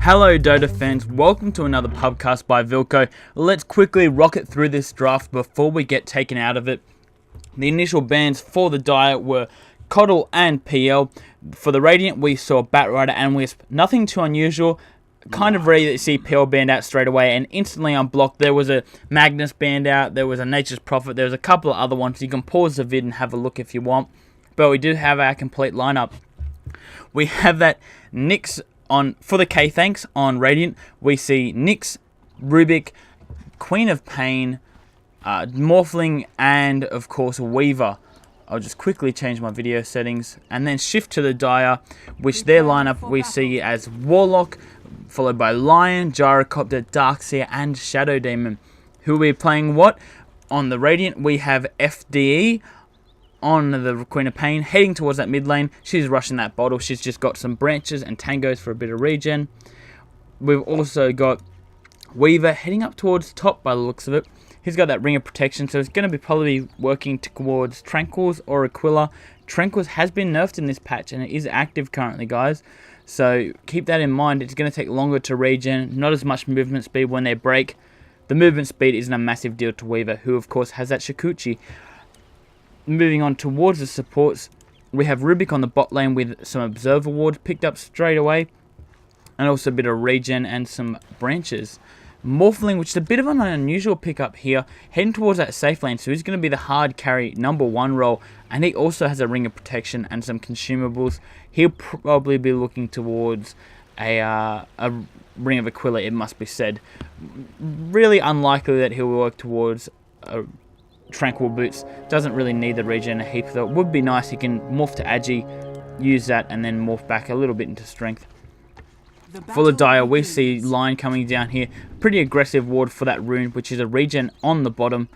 Hello Dota fans, welcome to another pubcast by Vilko. Let's quickly rocket through this draft before we get taken out of it. The initial bans for the diet were Coddle and PL. For the Radiant we saw Batrider and Wisp. Nothing too unusual, kind of rare to see PL banned out straight away and instantly unblocked. There was a Magnus banned out, there was a Nature's Prophet, there was a couple of other ones. You can pause the vid and have a look if you want. But we do have our complete lineup. We have that Nyx for the K-Thanks on Radiant. We see Nyx, Rubik, Queen of Pain, Morphling, and of course Weaver. I'll just quickly change my video settings and then shift to the Dire, which their lineup we see as Warlock, followed by Lion, Gyrocopter, Darkseer, and Shadow Demon. Who will be playing what? On the Radiant we have FDE. On the Queen of Pain, heading towards that mid lane. She's rushing that bottle. She's just got some branches and tangos for a bit of regen. We've also got Weaver heading up towards top by the looks of it. He's got that ring of protection, so it's going to be probably working towards Tranquils or Aquila. Tranquils has been nerfed in this patch and it is active currently, guys. So keep that in mind. It's going to take longer to regen, not as much movement speed when they break. The movement speed isn't a massive deal to Weaver, who of course has that Shikuchi. Moving on towards the supports, we have Rubik on the bot lane with some Observer Wards picked up straight away. And also a bit of regen and some branches. Morphling, which is a bit of an unusual pickup here, heading towards that safe lane. So he's going to be the hard carry #1 role. And he also has a ring of protection and some consumables. He'll probably be looking towards a ring of Aquila, it must be said. Really unlikely that he'll work towards a Tranquil Boots. Doesn't really need the regen a heap, though it would be nice. He can morph to Agi, use that, and then morph back a little bit into strength. For the Dire, we see Lion coming down here. Pretty aggressive ward for that rune, which is a regen on the bottom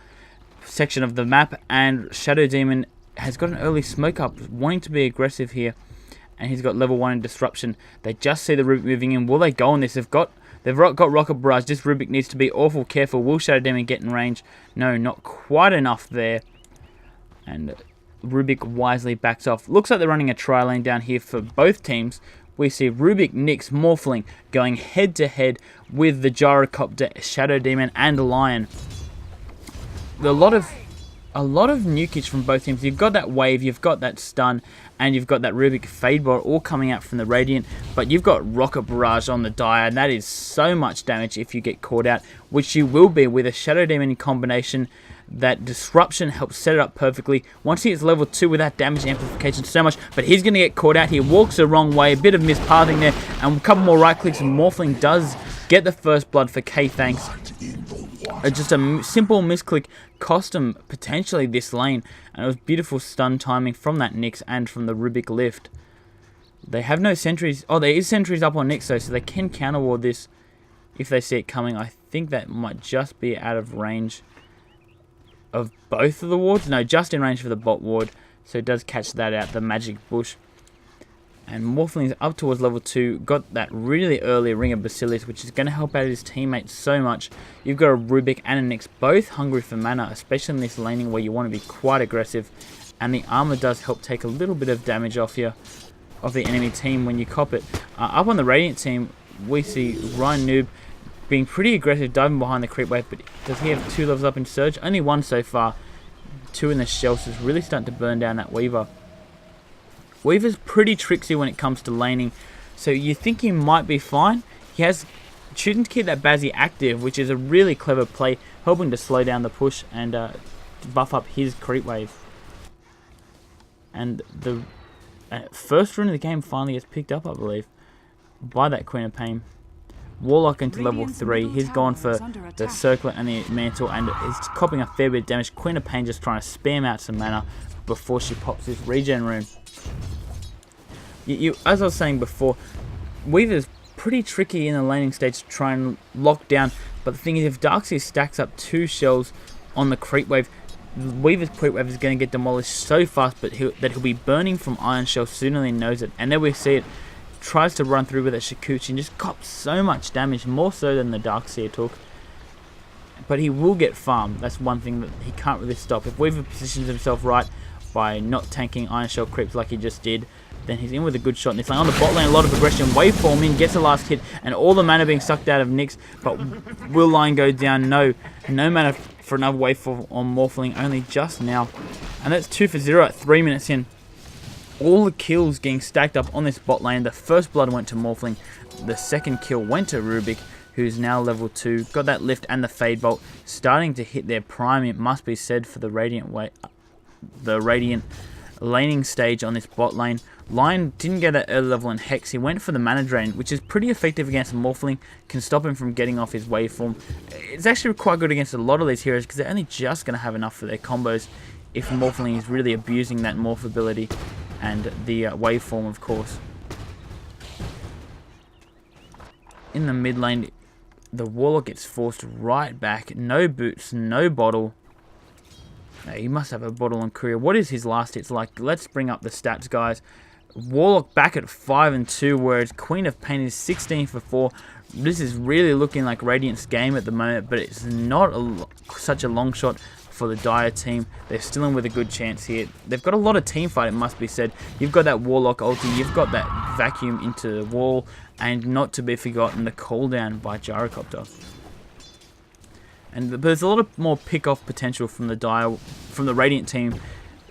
section of the map. And Shadow Demon has got an early smoke up, wanting to be aggressive here. And he's got level 1 in disruption. They just see the Rubik moving in. Will they go on this? They've got Rocket Barrage. This Rubik needs to be awful careful. Will Shadow Demon get in range? No, not quite enough there. And Rubik wisely backs off. Looks like they're running a tri lane down here for both teams. We see Rubik, Nyx, Morphling going head to head with the Gyrocopter, Shadow Demon, and Lion. A lot of nukage from both teams. You've got that wave, you've got that stun, and you've got that Rubik Fade Bot all coming out from the Radiant. But you've got Rocket Barrage on the Dire, and that is so much damage if you get caught out, which you will be with a Shadow Demon in combination. That disruption helps set it up perfectly. Once he hits level 2 with that damage amplification so much, but he's going to get caught out. He walks the wrong way, a bit of mispathing there, and a couple more right clicks, and Morphling does get the first blood for K-Thanks. Just a simple misclick cost him potentially this lane, and it was beautiful stun timing from that Nyx and from the Rubik lift. They have no sentries. Oh, there is sentries up on Nyx though, so they can counter ward this if they see it coming. I think that might just be out of range of both of the wards. No, just in range for the bot ward, so it does catch that out, the magic bush. And Morphling's up towards level 2, got that really early Ring of Basilius, which is going to help out his teammates so much. You've got a Rubik and a Nyx, both hungry for mana, especially in this laning where you want to be quite aggressive. And the armor does help take a little bit of damage off the enemy team when you cop it. Up on the Radiant team, we see Ryan Noob being pretty aggressive, diving behind the creep wave, but does he have 2 levels up in Surge? Only 1 so far, 2 in the shell, so it's really starting to burn down that Weaver. Weaver's pretty tricksy when it comes to laning, so you think he might be fine. He has choosing to keep that Bazzy active, which is a really clever play, helping to slow down the push and buff up his creep wave. And the first rune of the game finally gets picked up, I believe, by that Queen of Pain. Warlock into level 3. He's gone for the Circlet and the Mantle, and he's copping a fair bit of damage. Queen of Pain just trying to spam out some mana before she pops this regen rune. As I was saying before, Weaver's pretty tricky in the laning stage to try and lock down, but the thing is, if Darkseer stacks up 2 shells on the creep wave, Weaver's creep wave is going to get demolished so fast that he'll be burning from Iron Shell sooner than he knows it. And then we see it, tries to run through with that Shikuchi and just cops so much damage, more so than the Darkseer took. But he will get farmed. That's one thing that he can't really stop. If Weaver positions himself right, by not tanking Iron Shell creeps like he just did. Then he's in with a good shot in this lane. On the bot lane, a lot of aggression. Waveform in, gets the last hit, and all the mana being sucked out of Nyx. But will line go down? No mana for another waveform on Morphling, only just now. And that's 2 for 0 at 3 minutes in. All the kills getting stacked up on this bot lane. The first blood went to Morphling. The second kill went to Rubik, who's now level 2. Got that lift and the Fade Bolt. Starting to hit their prime, it must be said, for the Radiant laning stage on this bot lane. Lion didn't get that early level in Hex. He went for the mana drain, which is pretty effective against Morphling. Can stop him from getting off his waveform. It's actually quite good against a lot of these heroes because they're only just going to have enough for their combos if Morphling is really abusing that morph ability and the waveform, of course. In the mid lane, the Warlock gets forced right back. No boots, no bottle. He must have a bottle on Courier. What is his last hits like? Let's bring up the stats, guys. Warlock back at 5 and 2, whereas Queen of Pain is 16 for 4. This is really looking like Radiant's game at the moment, but it's not such a long shot for the Dire team. They're still in with a good chance here. They've got a lot of team fight, it must be said. You've got that Warlock ulti, you've got that vacuum into the wall, and not to be forgotten, the cooldown by Gyrocopter. And there's a lot of more pick-off potential from the Radiant team.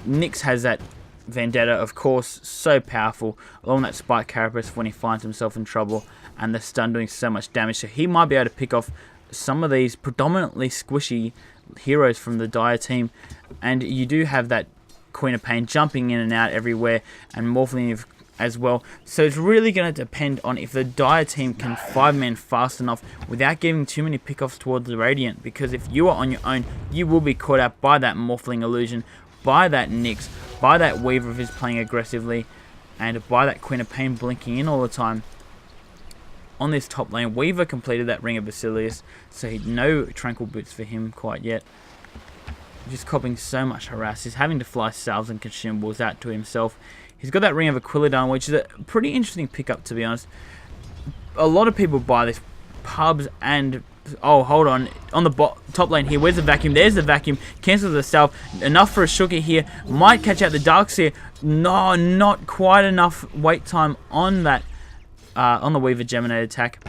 Nyx has that Vendetta, of course, so powerful, along that Spike Carapace when he finds himself in trouble, and the stun doing so much damage. So he might be able to pick off some of these predominantly squishy heroes from the Dire team. And you do have that Queen of Pain jumping in and out everywhere, and Morphling as well. So it's really going to depend on if the Dire team can 5-man fast enough without giving too many pickoffs towards the Radiant. Because if you are on your own, you will be caught out by that Morphling illusion, by that Nyx, by that Weaver if he's playing aggressively, and by that Queen of Pain blinking in all the time. On this top lane, Weaver completed that Ring of Basilius, so no Tranquil Boots for him quite yet. Just copping so much harass. He's having to fly salves and consumables out to himself. He's got that Ring of Aquilodon, which is a pretty interesting pickup, to be honest. A lot of people buy this. Pubs and... Oh, hold on. On the top lane here, where's the vacuum? There's the vacuum. Cancels the salve. Enough for a Shuka here. Might catch out the Darkseer. No, not quite enough wait time on that. On the Weaver Geminate attack.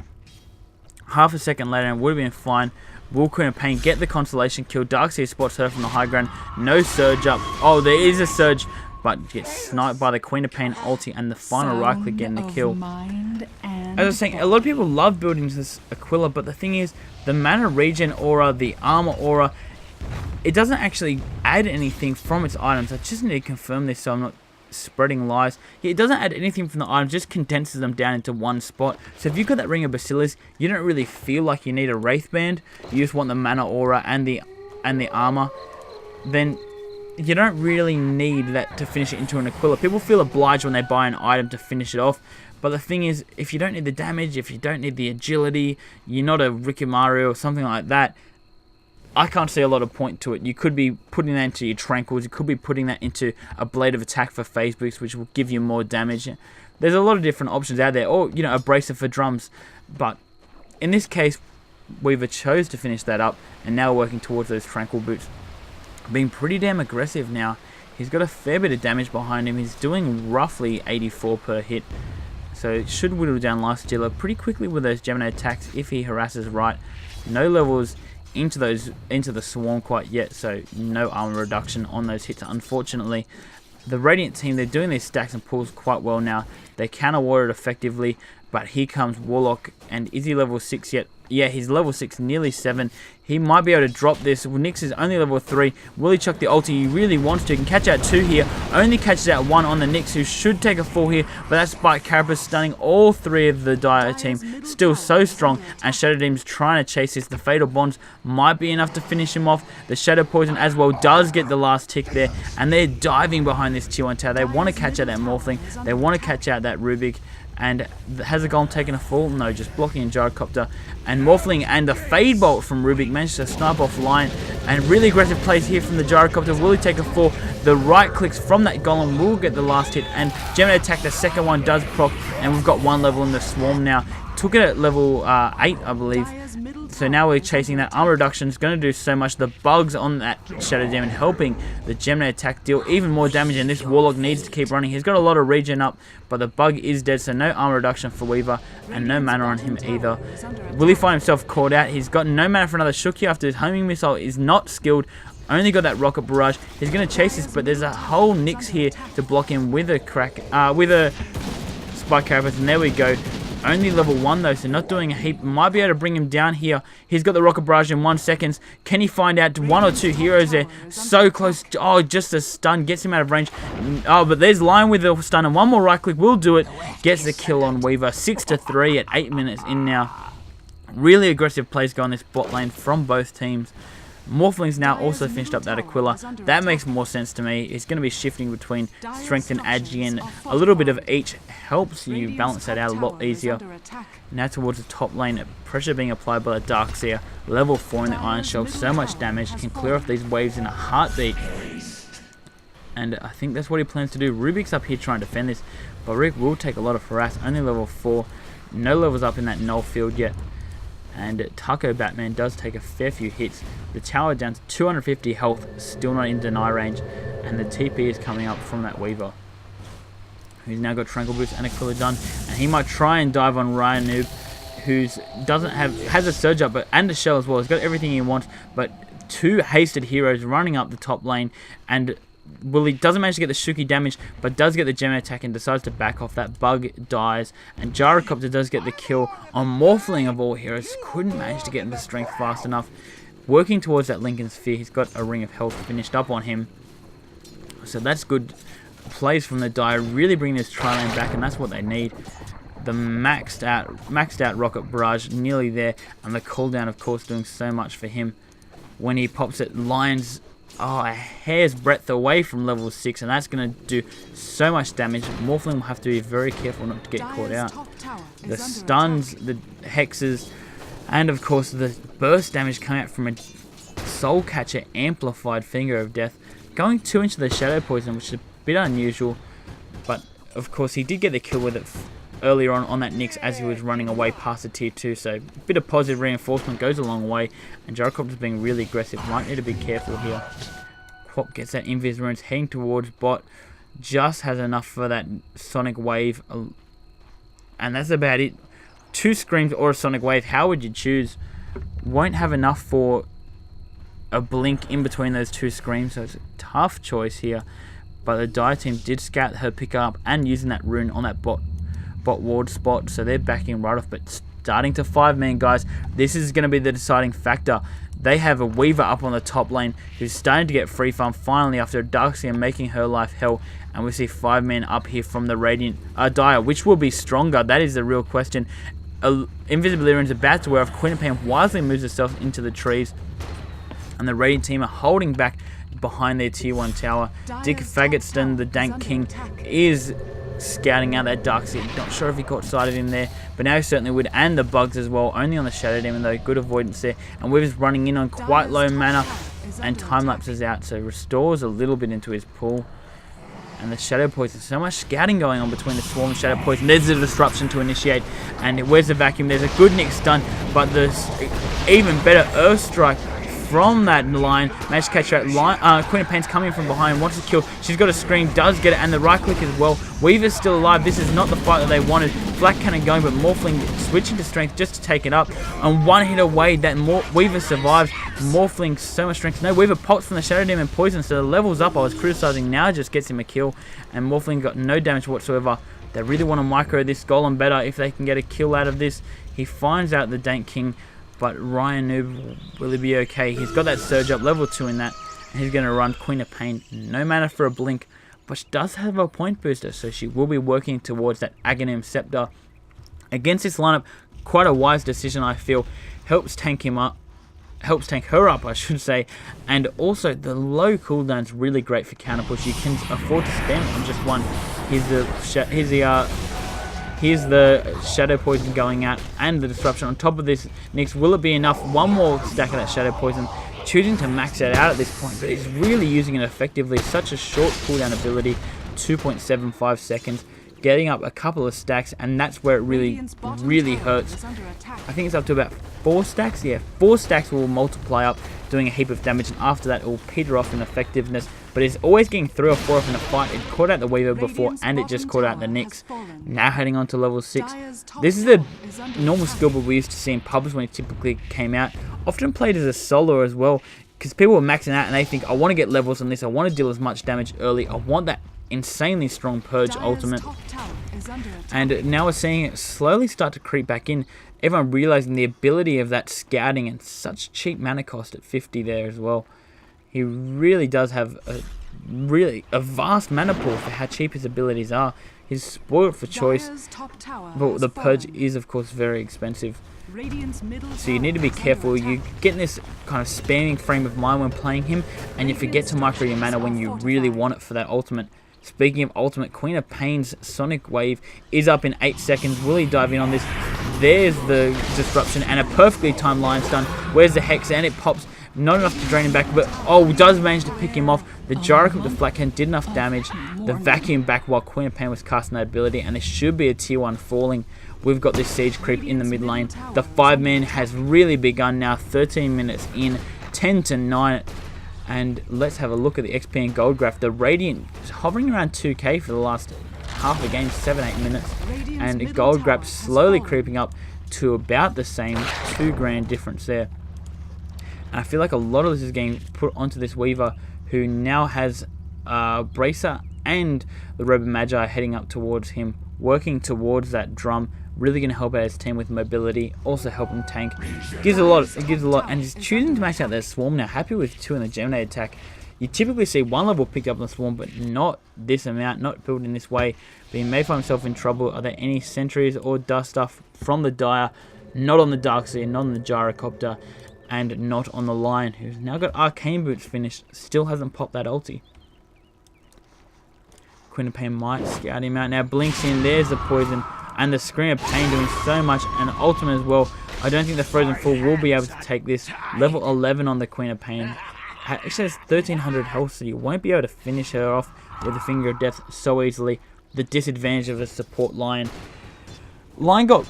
Half a second later and would have been fine. Will Queen of Pain get the consolation kill? Darkseer spots her from the high ground. No surge up. Oh, there is a surge, but gets sniped by the Queen of Pain ulti and the final right click getting the kill. As I was saying, a lot of people love building this Aquila, but the thing is, the mana regen aura, the armor aura, it doesn't actually add anything from its items. I just need to confirm this so I'm not spreading lies. Yeah, it doesn't add anything from the items, just condenses them down into one spot. So if you've got that Ring of Basilisk, you don't really feel like you need a Wraith Band. You just want the mana aura and the armor. Then you don't really need that to finish it into an Aquila. People feel obliged when they buy an item to finish it off. But the thing is, if you don't need the damage, if you don't need the agility, you're not a Rikimaru or something like that, I can't see a lot of point to it. You could be putting that into your Tranquils, you could be putting that into a Blade of Attack for phase boost, which will give you more damage. There's a lot of different options out there, or, you know, a Bracer for drums. But in this case, Weaver chose to finish that up, and now working towards those Tranquil boots. Being pretty damn aggressive now. He's got a fair bit of damage behind him. He's doing roughly 84 per hit. So it should whittle down Lifestealer pretty quickly with those Gemini attacks if he harasses right. No levels into the Swarm quite yet, so no armor reduction on those hits, unfortunately. The Radiant team, they're doing these stacks and pulls quite well now. They can award it effectively, but here comes Warlock, and is he level 6 yet? Yeah, he's level 6, nearly 7. He might be able to drop this. Nyx is only level 3. Will he chuck the ulti? He really wants to. He can catch out 2 here. Only catches out 1 on the Nyx, who should take a fall here. But that Spike Carapace stunning all 3 of the Dire team. Still so strong. And Shadow Team's trying to chase this. The Fatal Bonds might be enough to finish him off. The Shadow Poison as well does get the last tick there. And they're diving behind this Tier 1 tower. They want to catch out that Morphling. They want to catch out that Rubik. And has the Golem taken a fall? No, just blocking in Gyrocopter. And Morphling and the Fade Bolt from Rubik managed to snipe off line. And really aggressive plays here from the Gyrocopter. Will he take a fall? The right clicks from that Golem will get the last hit. And Gemini attack, the second one does proc. And we've got 1 level in the Swarm now. Took it at level 8, I believe. So now we're chasing that armor reduction. It's going to do so much. The bugs on that Shadow Demon helping the Gemini attack deal even more damage, and this Warlock needs to keep running. He's got a lot of regen up, but the bug is dead, so no armor reduction for Weaver, and no mana on him either. Will he find himself caught out? He's got no mana for another Shuki after his homing missile is not skilled. Only got that rocket barrage. He's going to chase this, but there's a whole Nyx here to block him with a spike carapace, and there we go. Only level 1 though, so not doing a heap. Might be able to bring him down here. He's got the rocket barrage in 1 second. Can he find out 1 or 2 heroes there? So close. Oh, just a stun. Gets him out of range. Oh, but there's Lion with the stun, and one more right click will do it. Gets the kill on Weaver. 6-3 at 8 minutes in now. Really aggressive plays going this bot lane from both teams. Morphling's now also finished up that Aquila. That makes more sense to me. It's going to be shifting between Strength and Agi, and a little bit of each helps you balance that out a lot easier. Now towards the top lane, pressure being applied by the Darkseer. Level 4 in the Iron Shell, so much damage, can clear off these waves in a heartbeat. And I think that's what he plans to do. Rubik's up here trying to defend this, but Rick will take a lot of harass. Only level 4, no levels up in that null field yet. And Taco Batman does take a fair few hits. The tower down to 250 health, still not in deny range, and the TP is coming up from that Weaver, who's now got Tranquil Boost and Aquila done, and he might try and dive on Ryan Noob, who's has a surge up and a shell as well. He's got everything he wants, but 2 hasted heroes running up the top lane, and Willie doesn't manage to get the Shuki damage, but does get the gem attack and decides to back off. That bug dies, and Gyrocopter does get the kill on Morphling of all heroes. Couldn't manage to get into strength fast enough. Working towards that Lincoln Sphere, he's got a Ring of Health finished up on him. So that's good plays from the Dire, really bringing this tri-lane back, and that's what they need. The maxed out Rocket Barrage nearly there, and the cooldown of course doing so much for him. When he pops it, Lion's a hair's breadth away from level 6, and that's going to do so much damage. Morphling will have to be very careful not to get caught out. The stuns, the hexes, and of course the burst damage coming out from a Soul Catcher amplified Finger of Death. Going 2 into the Shadow Poison, which is a bit unusual, but of course he did get the kill with it earlier on that Nyx as he was running away past the tier 2, so a bit of positive reinforcement goes a long way, and Gyrocopter's being really aggressive. Might need to be careful here. Quap gets that Invis runes, heading towards bot, just has enough for that Sonic Wave, and that's about it. 2 Screams or a Sonic Wave, how would you choose? Won't have enough for a blink in between those 2 Screams, so it's a tough choice here, but the Dire team did scout her pickup and using that rune on that bot ward spot, so they're backing right off. But starting to 5-man, guys, this is going to be the deciding factor. They have a Weaver up on the top lane who's starting to get free farm finally after Darkseer making her life hell, and we see 5-man up here from the Radiant Dire, which will be stronger. That is the real question. Invisibility Rune's about to wear off. Queen of Pain wisely moves herself into the trees, and the Radiant team are holding back behind their tier 1 tower. Dick Faggotston, the Dank King, is scouting out that Darkseer. Not sure if he caught sight of him there, but now he certainly would, and the bugs as well. Only on the Shadow Demon though, good avoidance there, and Weaver's running in on quite low mana, and time lapses out, so restores a little bit into his pool. And the Shadow Poison, so much scouting going on between the Swarm and Shadow Poison. There's a disruption to initiate, and where's the vacuum? There's a good Nyx stun, but the even better Earth Strike from that line. Managed to catch that line. Queen of Pain's coming from behind, wants to kill. She's got a scream, does get it, and the right click as well. Weaver's still alive. This is not the fight that they wanted. Flak Cannon going, but Morphling switching to strength just to take it up. And 1 hit away, that Weaver survives. Morphling so much strength. No, Weaver pops from the Shadow Demon poison, so the levels up I was criticizing now just gets him a kill. And Morphling got no damage whatsoever. They really want to micro this Golem better if they can get a kill out of this. He finds out the Dank King, but Ryan Noob, will he be okay? He's got that surge up, level 2 in that, and he's going to run Queen of Pain. No mana for a blink, but she does have a point booster, so she will be working towards that Aghanim Scepter. Against this lineup, quite a wise decision, I feel. Helps tank him up. Helps tank her up, I should say. And also, the low cooldown's really great for counter push. You can afford to spend on just one. Here's the Shadow Poison going out and the disruption on top of this. Nyx, will it be enough? One more stack of that Shadow Poison. Choosing to max it out at this point, but he's really using it effectively. Such a short cooldown ability, 2.75 seconds. getting up a couple of stacks, and that's where it really hurts. I think it's up to about 4 stacks. Yeah, 4 stacks will multiply up, doing a heap of damage, and after that it will peter off in effectiveness. But it's always getting 3 or 4 off in a fight. It caught out the Weaver before, and it just caught out the Nyx. Now heading on to level 6. This is the normal skill build we used to see in pubs when it typically came out. Often played as a solo as well, because people were maxing out and they think, I want to get levels on this, I want to deal as much damage early, I want that insanely strong Purge ultimate. And now we're seeing it slowly start to creep back in. Everyone realizing the ability of that scouting and such cheap mana cost at 50 there as well. He really does have a vast mana pool for how cheap his abilities are. He's spoiled for choice, but the Purge is of course very expensive. So you need to be careful. You get in this kind of spamming frame of mind when playing him, and you forget to micro your mana when you really want it for that ultimate. Speaking of ultimate, Queen of Pain's Sonic Wave is up in 8 seconds. Will he dive in on this? There's the disruption and a perfectly timed line stun. Where's the Hex? And it pops. Not enough to drain him back, but does manage to pick him off. The Gyro with the flat can did enough damage. The vacuum back while Queen of Pain was casting that ability, and it should be a tier 1 falling. We've got this siege creep in the mid lane. The 5-man has really begun now. 13 minutes in, 10-9. And let's have a look at the XP and gold graph. The Radiant is hovering around 2k for the last half a game, 7-8 minutes. And the gold graph slowly creeping up to about the same, 2 grand difference there. And I feel like a lot of this is getting put onto this Weaver, who now has Bracer and the Robo Magi heading up towards him, working towards that drum. Really going to help out his team with mobility, also help him tank. Gives a lot, and he's choosing to max out their Swarm now. Happy with 2 in the Geminate attack. You typically see 1 level picked up on the Swarm, but not this amount, not built in this way. But he may find himself in trouble. Are there any sentries or dust stuff from the Dire? Not on the Darkseer, not on the Gyrocopter, and not on the Lion, who's now got Arcane Boots finished. Still hasn't popped that ulti. Queen of Pain might scout him out now. Blinks in, there's the poison. And the Scream of Pain doing so much, and ultimate as well. I don't think the Frozen Fool will be able to take this. Level 11 on the Queen of Pain. Actually has 1300 health, so you won't be able to finish her off with a Finger of Death so easily. The disadvantage of a support Lion. Lion got,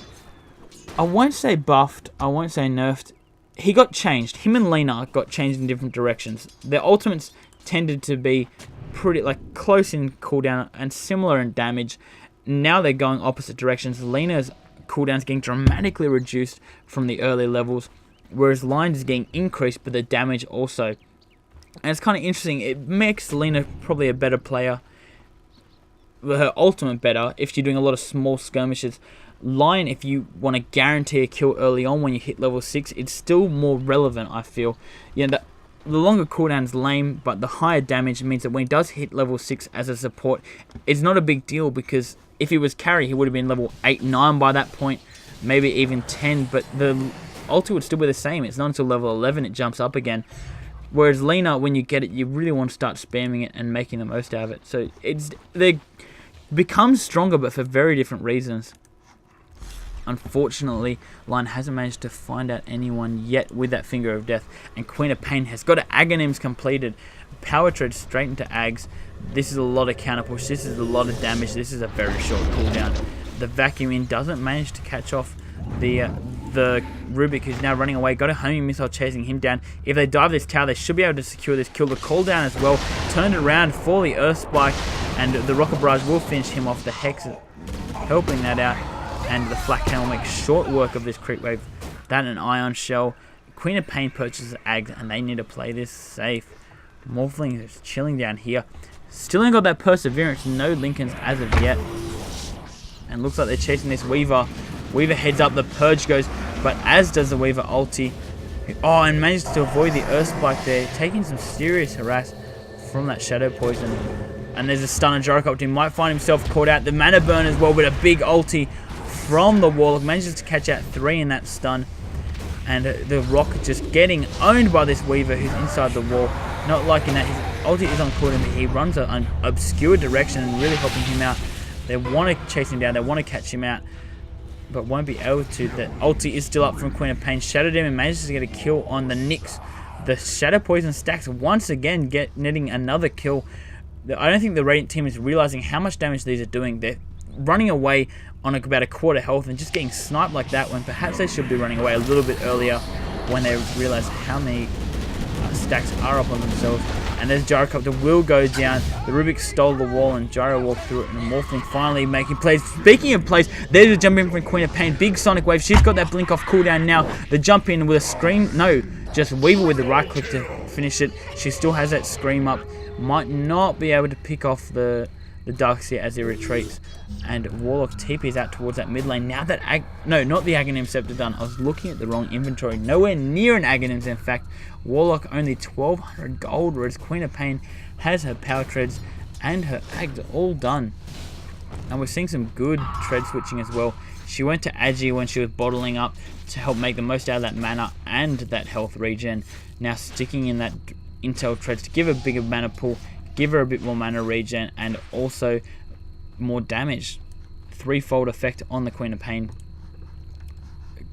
I won't say buffed, I won't say nerfed. He got changed. Him and Lina got changed in different directions. Their ultimates tended to be pretty close in cooldown and similar in damage. Now they're going opposite directions. Lena's cooldown is getting dramatically reduced from the early levels, whereas Lion is getting increased, but the damage also. And it's kind of interesting. It makes Lena probably a better player, her ultimate better, if you're doing a lot of small skirmishes. Lion, if you want to guarantee a kill early on when you hit level 6, it's still more relevant, I feel. Yeah, the longer cooldown is lame, but the higher damage means that when he does hit level 6 as a support, it's not a big deal, because if he was carry, he would have been level 8, 9 by that point, maybe even 10, but the ulti would still be the same. It's not until level 11 it jumps up again. Whereas Lina, when you get it, you really want to start spamming it and making the most out of it. So they become stronger, but for very different reasons. Unfortunately, Lion hasn't managed to find out anyone yet with that Finger of Death, and Queen of Pain has got Aghanims completed. Power Tread straight into Aghs. This is a lot of counter push, this is a lot of damage, this is a very short cooldown. The Vacuum in doesn't manage to catch off the Rubik, who's now running away. Got a homing missile chasing him down. If they dive this tower, they should be able to secure this kill. The cooldown as well, turned around for the Earth Spike, and the Rocket Barrage will finish him off. The Hex helping that out, and the Flat Cannon will make short work of this creep wave. That and an Ion Shell. Queen of Pain purchases Aghs, and they need to play this safe. Morphling is chilling down here. Still ain't got that Perseverance, no Lincolns as of yet. And looks like they're chasing this Weaver. Weaver heads up, the Purge goes, but as does the Weaver ulti. And manages to avoid the Earth Spike there, taking some serious harass from that Shadow Poison. And there's a stun, and Gyrocopter might find himself caught out. The Mana Burn as well, with a big ulti from the Warlock. Manages to catch out 3 in that stun. And the Rock just getting owned by this Weaver who's inside the wall. Not liking that. His ulti is on cooldown, but he runs an obscure direction and really helping him out. They want to chase him down, they want to catch him out, but won't be able to. The ulti is still up from Queen of Pain. Shadow Demon manages to get a kill on the Nyx. The Shadow Poison stacks once again, netting another kill. I don't think the Radiant team is realizing how much damage these are doing. They're running away on about a quarter health and just getting sniped like that, when perhaps they should be running away a little bit earlier when they realize how many stacks are up on themselves. And there's Gyrocopter will go down. The Rubik stole the wall and Gyro walked through it, and Morphling finally making plays. Speaking of plays, there's a jump in from Queen of Pain. Big Sonic Wave. She's got that blink off cooldown now. The jump in with a scream. No, just Weaver with the right click to finish it. She still has that scream up. Might not be able to pick off the Darkseer as he retreats. And Warlock TP's out towards that mid lane. Now that no, not the Aghanim Scepter done. I was looking at the wrong inventory. Nowhere near an Aghanim's, in fact. Warlock only 1200 gold, whereas Queen of Pain has her power treads and her Ags all done. And we're seeing some good tread switching as well. She went to Agi when she was bottling up to help make the most out of that mana and that health regen. Now sticking in that intel treads to give her a bigger mana pool, give her a bit more mana regen, and also more damage. Threefold effect on the Queen of Pain.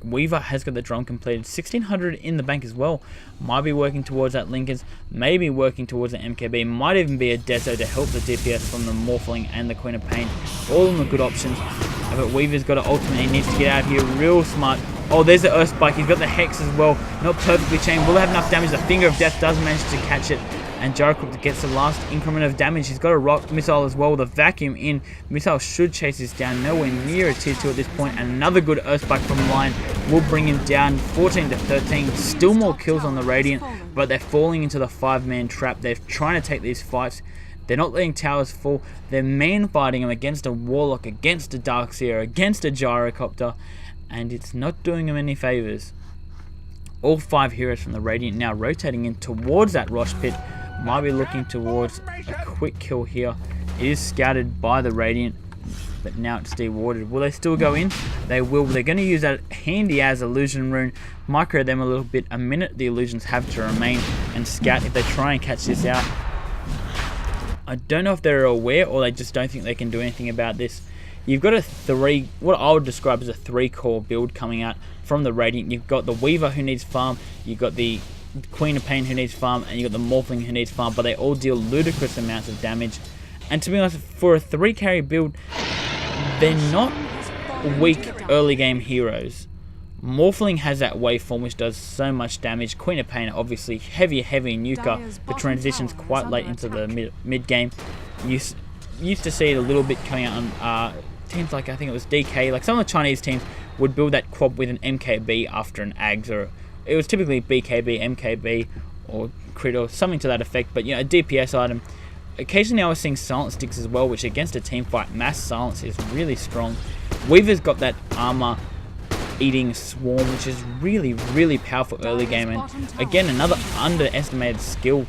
Weaver has got the drum completed. 1600 in the bank as well. Might be working towards that Lincolns. Maybe working towards an MKB. Might even be a Deso to help the DPS from the Morphling and the Queen of Pain. All of the good options. But Weaver's got an ultimate. He needs to get out of here real smart. Oh, there's the Earth Spike. He's got the Hex as well. Not perfectly chained. Will have enough damage. The Finger of Death does manage to catch it. And Gyrocopter gets the last increment of damage. He's got a rock missile as well with a vacuum in. Missile should chase this down. Nowhere near a tier 2 at this point. And another good Earth Spike from line will bring him down 14 to 13. Still more kills on the Radiant, but they're falling into the 5-man trap. They're trying to take these fights. They're not letting towers fall. They're man fighting them against a Warlock, against a Darkseer, against a Gyrocopter. And it's not doing them any favors. All 5 heroes from the Radiant now rotating in towards that Rosh Pit. Might be looking towards a quick kill here. It is scouted by the Radiant, but now it's dewarded. Will they still go in? They will. They're going to use that handy as illusion rune. Micro them a little bit. A minute the illusions have to remain and scout if they try and catch this out. I don't know if they're aware or they just don't think they can do anything about this. You've got what I would describe as a 3-core build coming out from the Radiant. You've got the Weaver who needs farm. You've got the Queen of Pain who needs farm, and you got the Morphling who needs farm, but they all deal ludicrous amounts of damage. And to be honest, for a 3-carry build, they're not weak early game heroes. Morphling has that waveform which does so much damage. Queen of Pain obviously heavy nuker, but transitions quite late into the mid game. Used to see it a little bit coming out on teams like, I think it was DK, like some of the Chinese teams would build that quad with an MKB after an Ags, or it was typically BKB, MKB, or crit or something to that effect, but you know, a DPS item. Occasionally I was seeing silence sticks as well, which against a team fight, mass silence is really strong. Weaver's got that armor eating swarm, which is really powerful early game, and again another underestimated skill.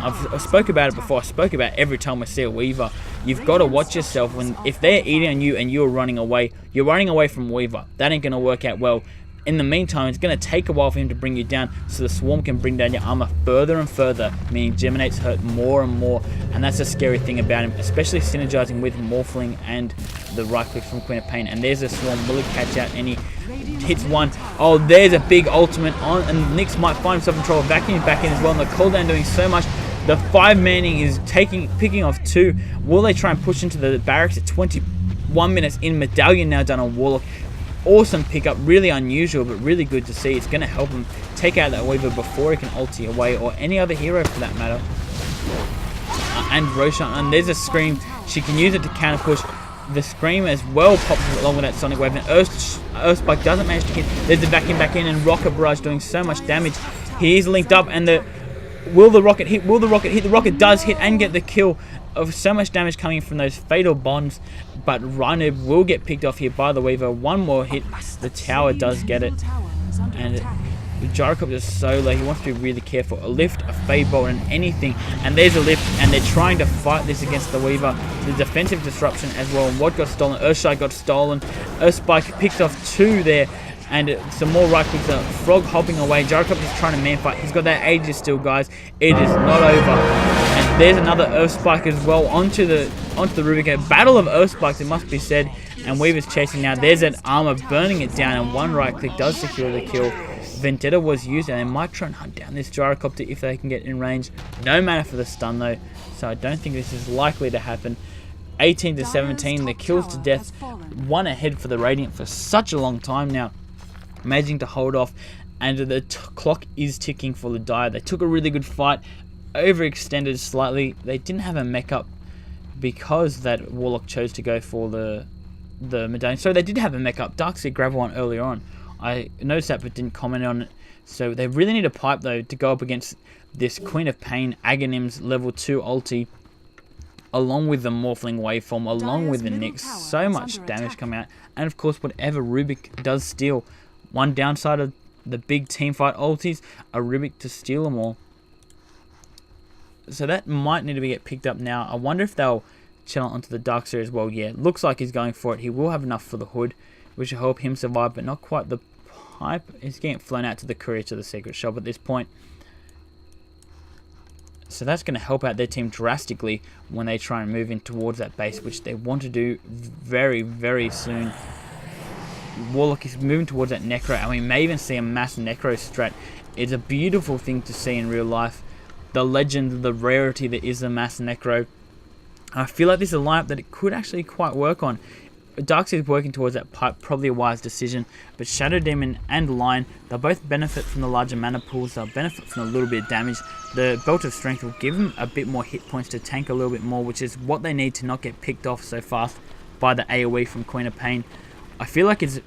I've spoke about it before. I spoke about every time we see a Weaver. You've got to watch yourself when if they're eating on you and you're running away from Weaver. That ain't going to work out well. In the meantime, it's going to take a while for him to bring you down, so the swarm can bring down your armor further and further, meaning Geminate's hurt more and more, and that's a scary thing about him, especially synergizing with Morphling and the right click from Queen of Pain. And there's a swarm. Will it catch out any? Hits one. Oh, there's a big ultimate on, and Nyx might find himself in trouble. Vacuuming back in as well, and the cooldown doing so much. The 5-manning is picking off 2. Will they try and push into the barracks at 21 minutes in? Medallion now done on Warlock. Awesome pickup, really unusual, but really good to see. It's going to help him take out that Weaver before he can ulti away, or any other hero for that matter. And Roshan, and there's a Scream. She can use it to counter push. The Scream as well pops along with that Sonic Wave, and Earth Spike doesn't manage to hit. There's the vacuum back in, and Rocket Barrage doing so much damage. He is linked up, and will the rocket hit? Will the rocket hit? The rocket does hit and get the kill. Of so much damage coming from those fatal bonds, but Rhino will get picked off here by the Weaver. One more hit, the tower does get it, and the Gyrocopter is so low. He wants to be really careful. A lift, a Fade Bolt, and anything. And there's a lift, and they're trying to fight this against the Weaver. The defensive disruption as well. And what got stolen? Earthshine got stolen. Earthspike picked off 2 there. And some more right clicks. Frog hopping away. Gyrocopter's trying to man fight. He's got that Aegis still, guys. It is not over. And there's another Earth Spike as well onto the Rubik. Battle of Earth Spikes, it must be said. And Weaver's chasing now. There's that armor burning it down, and one right click does secure the kill. Vendetta was used, and they might try and hunt down this Gyrocopter if they can get in range. No mana for the stun though, so I don't think this is likely to happen. 18 to 17. The kills to death, one ahead for the Radiant for such a long time now. Amazing to hold off, and the clock is ticking for the Dire. They took a really good fight, overextended slightly. They didn't have a mech up because that Warlock chose to go for the medallion. So they did have a mech up. Darkseid grabbed one earlier on. I noticed that but didn't comment on it. So they really need a pipe though to go up against this Queen of Pain, Aghanim's level 2 ulti, along with the Morphling waveform, along with the Nyx. So much damage coming out. And of course, whatever Rubik does steal. One downside of the big teamfight ultis, a Rubik to steal them all. So that might need to get picked up now. I wonder if they'll channel onto the Darkseid as well. Yeah, looks like he's going for it. He will have enough for the Hood, which will help him survive, but not quite the pipe. He's getting flown out to the courier to the secret shop at this point. So that's going to help out their team drastically when they try and move in towards that base, which they want to do very, very soon. Warlock is moving towards that Necro, and we may even see a mass Necro strat. It's a beautiful thing to see in real life. The legend, the rarity that is the mass Necro. I feel like this is a lineup that it could actually quite work on. Darkseid is working towards that pipe, probably a wise decision, but Shadow Demon and Lion, they'll both benefit from the larger mana pools, they'll benefit from a little bit of damage. The Belt of Strength will give them a bit more hit points to tank a little bit more, which is what they need to not get picked off so fast by the AoE from Queen of Pain. I feel like it's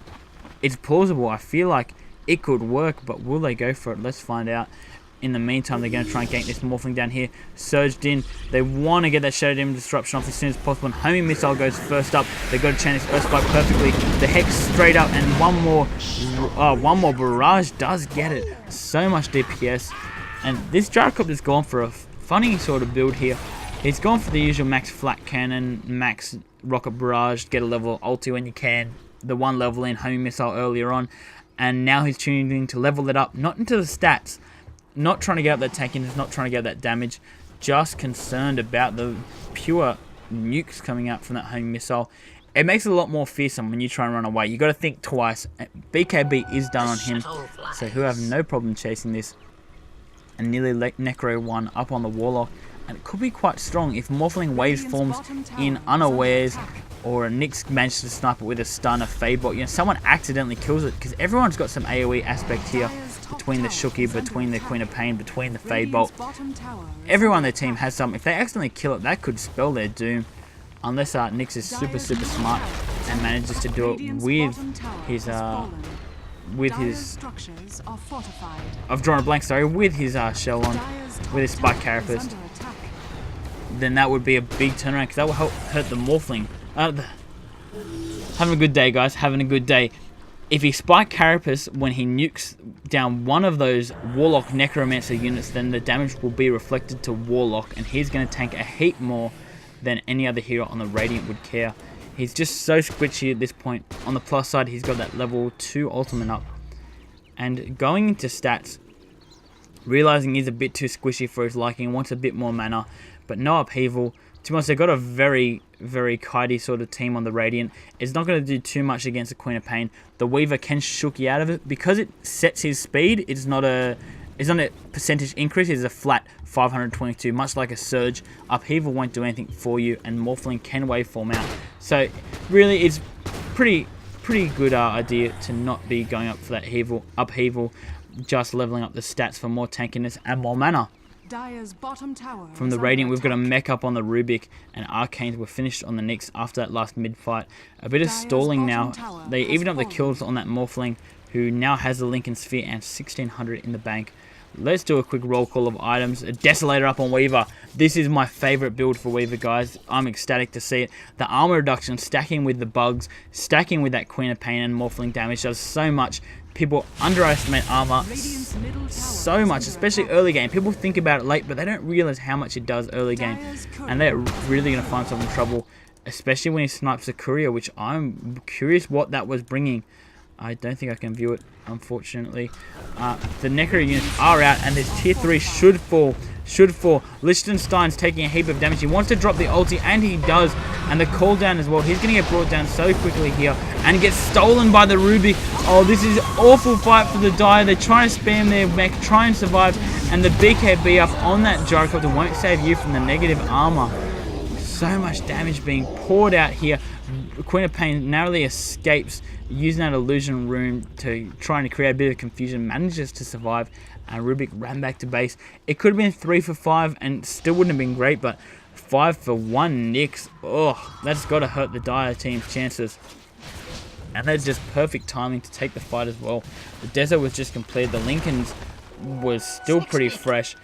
plausible, I feel like it could work, but will they go for it? Let's find out. In the meantime, they're going to try and gank this Morphling down here. Surged in. They want to get that Shadow Demon disruption off as soon as possible. And Homing Missile goes first up. They've got to chain this Earth Spike perfectly. The Hex straight up, and one more Barrage does get it. So much DPS. And this Gyrocopter's gone for a funny sort of build here. He's gone for the usual max flat cannon, max rocket barrage, get a level ulti when you can. The one level in Homing Missile earlier on. And now he's tuning to level it up, not into the stats. Not trying to get up that tankiness, not trying to get that damage, just concerned about the pure nukes coming out from that Homing Missile. It makes it a lot more fearsome when you try and run away. You got to think twice. BKB is done on him, so he'll have no problem chasing this. And nearly Necro 1 up on the Warlock, and it could be quite strong if Morphling waves forms in unawares, or a Nyx manages to snipe it with a stun, a Fadebot. You know, someone accidentally kills it, because everyone's got some AoE aspect here. Between the Shooky, between the Queen of Pain, between the Fadebolt. Everyone on their team has some. If they accidentally kill it, that could spell their doom. Unless Nyx is super smart and manages to do it with his I've drawn a blank, sorry, with his shell on, with his Spike Carapace. Then that would be a big turnaround, because that will help hurt the Morphling. Having a good day, guys, having a good day. If he Spike Carapace when he nukes down one of those Warlock Necromancer units, then the damage will be reflected to Warlock, and he's going to tank a heap more than any other hero on the Radiant would care. He's just so squishy at this point. On the plus side, he's got that level 2 ultimate up. And going into stats, realizing he's a bit too squishy for his liking, wants a bit more mana, but no upheaval. To be honest, they've got a very, very kitey sort of team on the Radiant. It's not going to do too much against the Queen of Pain. The Weaver can shook you out of it. Because it sets his speed, it's not a percentage increase, it's a flat 522, much like a Surge. Upheaval won't do anything for you, and Morphling can waveform out. So, really, it's pretty good idea to not be going up for that upheaval, just leveling up the stats for more tankiness and more mana. From the Radiant, we've got a mech up on the Rubik, and Arcanes were finished on the Nyx after that last mid-fight. A bit of stalling now. They evened up the kills on that Morphling, who now has the Lincoln Sphere and 1600 in the bank. Let's do a quick roll call of items. A Desolator up on Weaver. This is my favorite build for Weaver, guys. I'm ecstatic to see it. The armor reduction, stacking with the bugs, stacking with that Queen of Pain and Morphling damage does so much. People underestimate armor so much, especially early game. People think about it late, but they don't realize how much it does early game. And they're really going to find themselves in trouble, especially when he snipes the courier, which I'm curious what that was bringing. I don't think I can view it, unfortunately. The Necro units are out, and this tier 3 should fall. Liechtenstein's taking a heap of damage. He wants to drop the ulti, and he does. And the cooldown as well. He's going to get brought down so quickly here, and gets stolen by the Rubik. Oh, this is an awful fight for the Dire. They try to spam their mech, try and survive, and the BKB up on that Gyrocopter won't save you from the negative armor. So much damage being poured out here. Queen of Pain narrowly escapes, using that illusion rune to trying to create a bit of confusion, manages to survive, and Rubik ran back to base. It could have been 3 for 5 and still wouldn't have been great, but 5 for 1 Nyx. Oh, that's got to hurt the Dire team's chances. And that's just perfect timing to take the fight as well. The Desert was just completed. The Lincolns was still pretty fresh.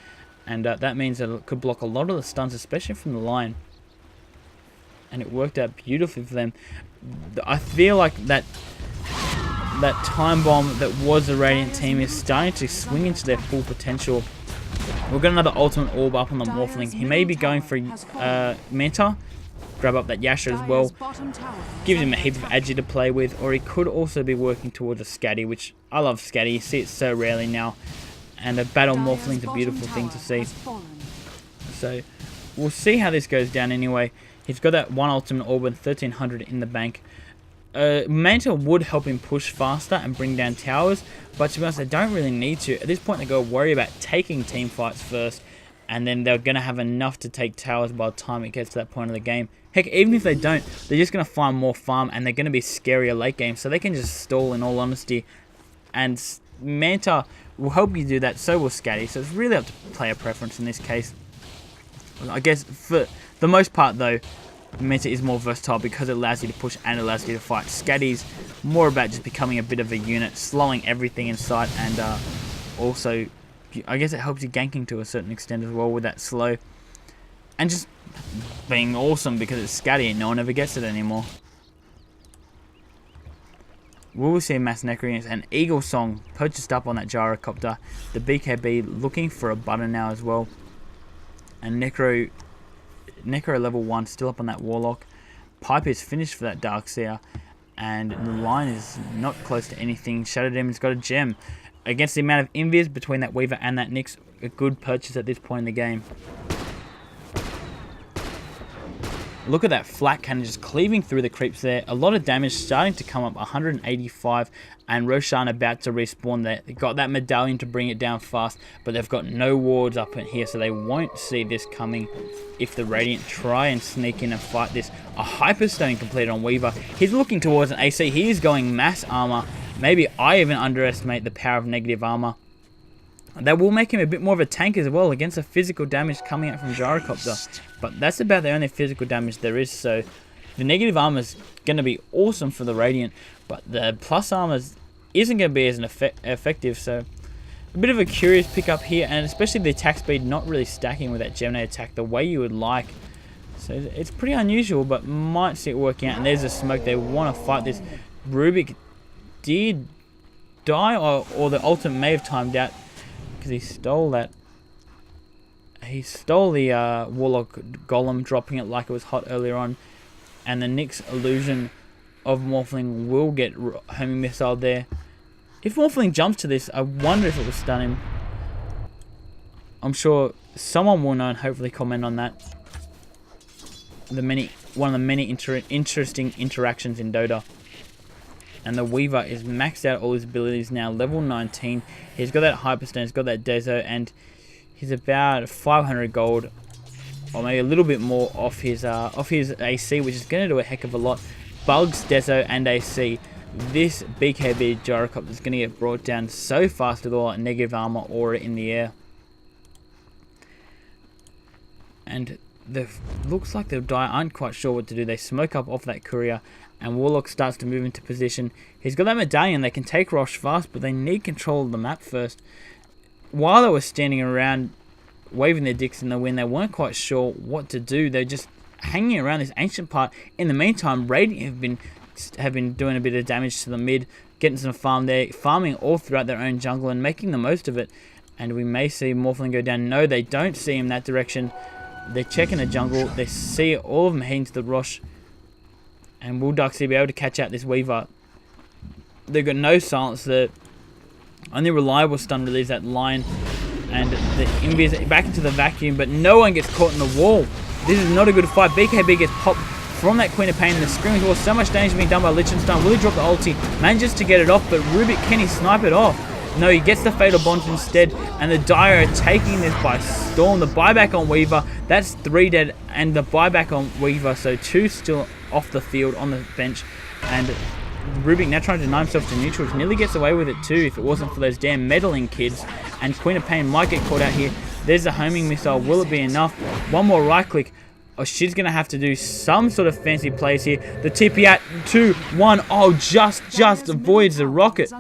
And that means that it could block a lot of the stuns, especially from the line. And it worked out beautifully for them. I feel like that time bomb that was the Radiant team is starting to swing into their full potential. We've got another ultimate orb up on the Morphling. He may be going for Manta. Grab up that Yasha as well. Gives him a heap of agi to play with. Or he could also be working towards a Scatty, which I love Scatty. You see it so rarely now. And a battle Morphling is a beautiful thing to see. So we'll see how this goes down anyway. He's got that one ultimate orb and 1300 in the bank. Manta would help him push faster and bring down towers, but to be honest, they don't really need to. At this point, they've got to worry about taking team fights first, and then they're going to have enough to take towers by the time it gets to that point of the game. Heck, even if they don't, they're just going to find more farm, and they're going to be scarier late game, so they can just stall in all honesty. And Manta will help you do that, so will Scatty, so it's really up to player preference in this case. I guess for the most part though, Manta is more versatile because it allows you to push and allows you to fight. Scatty's more about just becoming a bit of a unit, slowing everything in sight, and also, I guess it helps you ganking to a certain extent as well with that slow. And just being awesome because it's Scatty and no one ever gets it anymore. We will see Mass Necro and Eagle Song purchased up on that gyrocopter. The BKB looking for a button now as well. And Necro level 1 still up on that Warlock. Pipe is finished for that Darkseer. And the line is not close to anything. Shadow Demon's got a gem. Against the amount of invis between that Weaver and that Nyx, a good purchase at this point in the game. Look at that flat cannon just cleaving through the creeps there. A lot of damage starting to come up, 185. And Roshan about to respawn there. They got that medallion to bring it down fast, but they've got no wards up in here, so they won't see this coming if the Radiant try and sneak in and fight this. A Hyperstone completed on Weaver. He's looking towards an AC. He is going mass armor. Maybe I even underestimate the power of negative armor. That will make him a bit more of a tank as well against the physical damage coming out from Gyrocopter. But that's about the only physical damage there is, so the negative armor is going to be awesome for the Radiant, but the plus armor isn't going to be as effective, so a bit of a curious pickup here, and especially the attack speed not really stacking with that Gemini attack the way you would like. So it's pretty unusual, but might see it working out. And there's a smoke. They want to fight this. Rubik did die, or the ultimate may have timed out because he stole that. He stole the Warlock Golem, dropping it like it was hot earlier on. And the Nyx illusion of Morphling will get homing missile there. If Morphling jumps to this, I wonder if it will stun him. I'm sure someone will know and hopefully comment on that. One of the many interesting interactions in Dota. And the Weaver is maxed out all his abilities now, level 19. He's got that Hyperstone, he's got that Deso, and he's about 500 gold, or maybe a little bit more off his AC, which is going to do a heck of a lot. Bugs, Deso, and AC. This BKB Gyrocopter is going to get brought down so fast with all that negative armor aura in the air. And looks like the Dire aren't quite sure what to do. They smoke up off that courier, and Warlock starts to move into position. He's got that medallion. They can take Rosh fast, but they need control of the map first. While they were standing around waving their dicks in the wind, they weren't quite sure what to do. They're just hanging around this ancient part. In the meantime, Radiant have been doing a bit of damage to the mid, getting some farm there, farming all throughout their own jungle and making the most of it. And we may see Morphling go down. No, they don't see him that direction. They're checking the jungle. They see all of them heading to the Rosh. And will Darkseer be able to catch out this Weaver? They've got no silence. The only reliable stun really is that line. And the invis back into the vacuum, but no one gets caught in the wall. This is not a good fight. BKB gets popped from that Queen of Pain, and the Screaming Wall. So much damage being done by Lichtenstein. Will he drop the ulti? Manages to get it off, but Rubik, can he snipe it off? No, he gets the Fatal Bonds instead, and the Dire are taking this by storm. The buyback on Weaver, that's 3 dead, and the buyback on Weaver, so 2 still off the field on the bench, and Rubik now trying to deny himself to neutrals, nearly gets away with it too if it wasn't for those damn meddling kids, and Queen of Pain might get caught out here. There's the homing missile, will it be enough? One more right click. Oh, she's going to have to do some sort of fancy plays here. The TP at 2, 1. Oh, just avoids the rocket.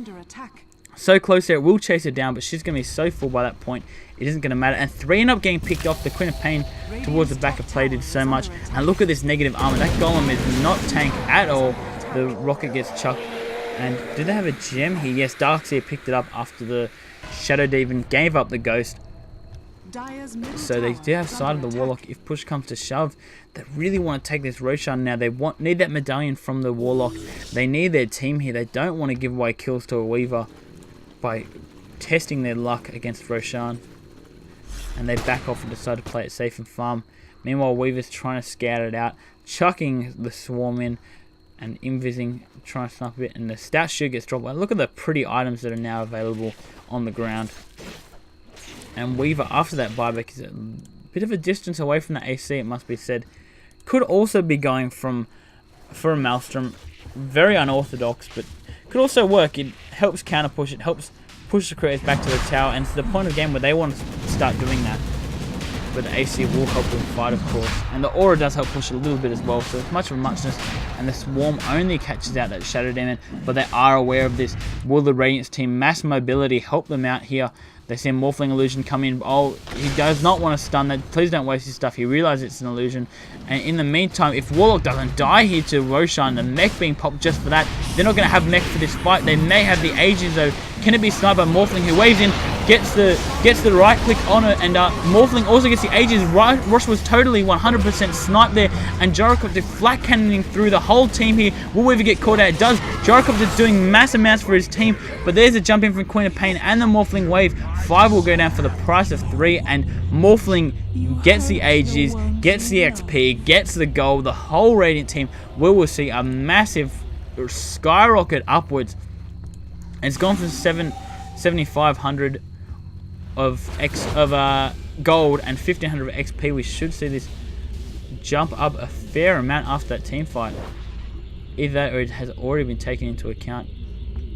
So close there, it will chase her down, but she's going to be so full by that point, it isn't going to matter. And 3 end up getting picked off. The Queen of Pain towards the back of play did so much. And look at this negative armor. That golem is not tank at all. The rocket gets chucked. And did they have a gem here? Yes, Darkseer picked it up after the Shadow Demon gave up the ghost. So they do have sight of the Warlock if push comes to shove. They really want to take this Roshan now. They need that medallion from the Warlock. They need their team here. They don't want to give away kills to a Weaver by testing their luck against Roshan. And they back off and decide to play it safe and farm. Meanwhile, Weaver's trying to scout it out, chucking the swarm in and invising, trying to snuff a bit. And the stout shoe gets dropped. Look at the pretty items that are now available on the ground. And Weaver, after that buyback, is a bit of a distance away from the AC, it must be said. Could also be going for a Maelstrom. Very unorthodox, but could also work. It helps counter push. It helps push the creators back to the tower. And to the point of the game where they want to start doing that. But the AC will help them fight, of course. And the aura does help push a little bit as well. So it's much of a muchness. And the swarm only catches out that Shadow Demon. But they are aware of this. Will the Radiance team mass mobility help them out here? They see a Morphling illusion come in. Oh, he does not want to stun that. Please don't waste his stuff. He realizes it's an illusion. And in the meantime, if Warlock doesn't die here to Roshan, the mech being popped just for that, they're not going to have mech for this fight. They may have the Aegis though. Can it be sniped by Morphling, who waves in, gets the right click on it, and Morphling also gets the Aegis. Rosh was totally 100% sniped there, and Gyrocopter flat cannoning through the whole team here. Will Weaver get caught out? It does. Gyrocopter's doing mass amounts for his team, but there's a jump in from Queen of Pain and the Morphling wave. 5 will go down for the price of 3, and Morphling gets the Aegis, gets the XP, gets the gold. The whole Radiant team will see a massive skyrocket upwards. And it's gone from 7,500 of gold and 1,500 of XP. We should see this jump up a fair amount after that team fight. Either that or it has already been taken into account.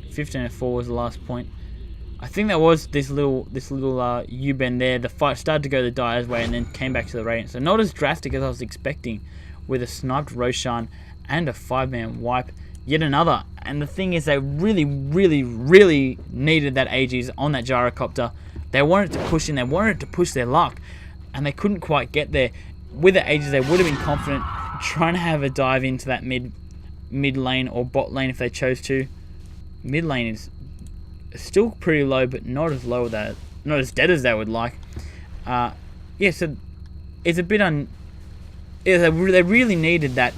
1504 was the last point. I think that was this little U-bend there. The fight started to go the Dire's way and then came back to the Radiant. So not as drastic as I was expecting, with a sniped Roshan and a 5-man wipe. Yet another. And the thing is, they really needed that Aegis on that Gyrocopter. They wanted to push in. They wanted to push their luck. And they couldn't quite get there. With the Aegis, they would have been confident trying to have a dive into that mid lane or bot lane if they chose to. Mid lane is still pretty low, but not as low that, not as dead as they would like. Yeah, so it's a bit yeah, they really needed that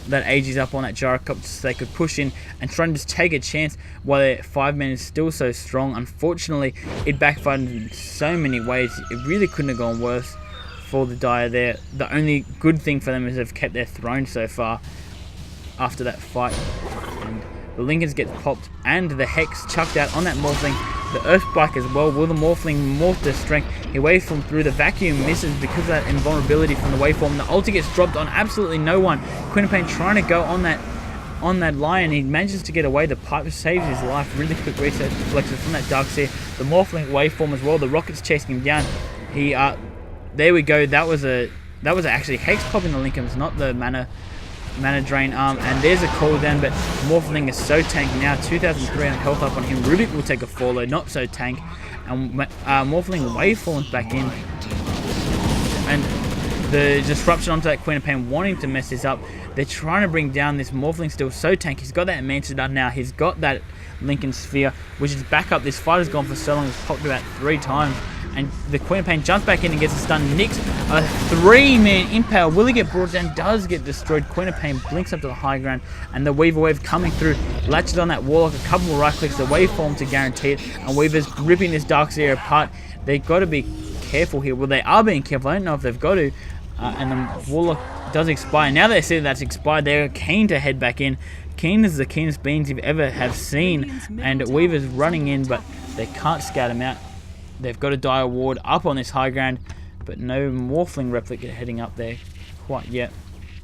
Aegis up on that Gyrocopter so they could push in and try and just take a chance while their 5-man is still so strong. Unfortunately, it backfired in so many ways. It really couldn't have gone worse for the Dire there. The only good thing for them is they've kept their throne so far after that fight. And the Lincolns get popped and the Hex chucked out on that Morphling. The Earthspike as well. Will the Morphling morph to strength? He waveform through the vacuum, misses because of that invulnerability from the waveform. The ulti gets dropped on absolutely no one. Queen of Pain trying to go on that Lion. He manages to get away. The Piper saves his life. Really quick reset reflexes from that Darkseer. The Morphling waveform as well. The Rocket's chasing him down. He there we go. That was actually Hex popping the Lincolns, not the mana drain arm, and there's a cooldown, but Morphling is so tank now. 2,300 health up on him. Rubik will take a follow, not so tank, and Morphling waveforms back in, and the disruption onto that Queen of Pain wanting to mess this up. They're trying to bring down this Morphling, still so tank. He's got that Mantis done now. He's got that Lincoln Sphere, which is back up. This fight has gone for so long. It's popped about 3 times. And the Queen of Pain jumps back in and gets a stun. Nicks a 3-man impale. Will he get brought down? Does get destroyed. Queen of Pain blinks up to the high ground. And the Weaver wave coming through. Latches on that Warlock. A couple more right clicks. The waveform to guarantee it. And Weaver's ripping this Darkseer apart. They've got to be careful here. Well, they are being careful. I don't know if they've got to. And the Warlock does expire. Now they see that's expired, they're keen to head back in. keen as the keenest beans you've ever have seen, and Weaver's running in, but they can't scout him out. They've got a dire ward up on this high ground, but no Morphling replica heading up there quite yet.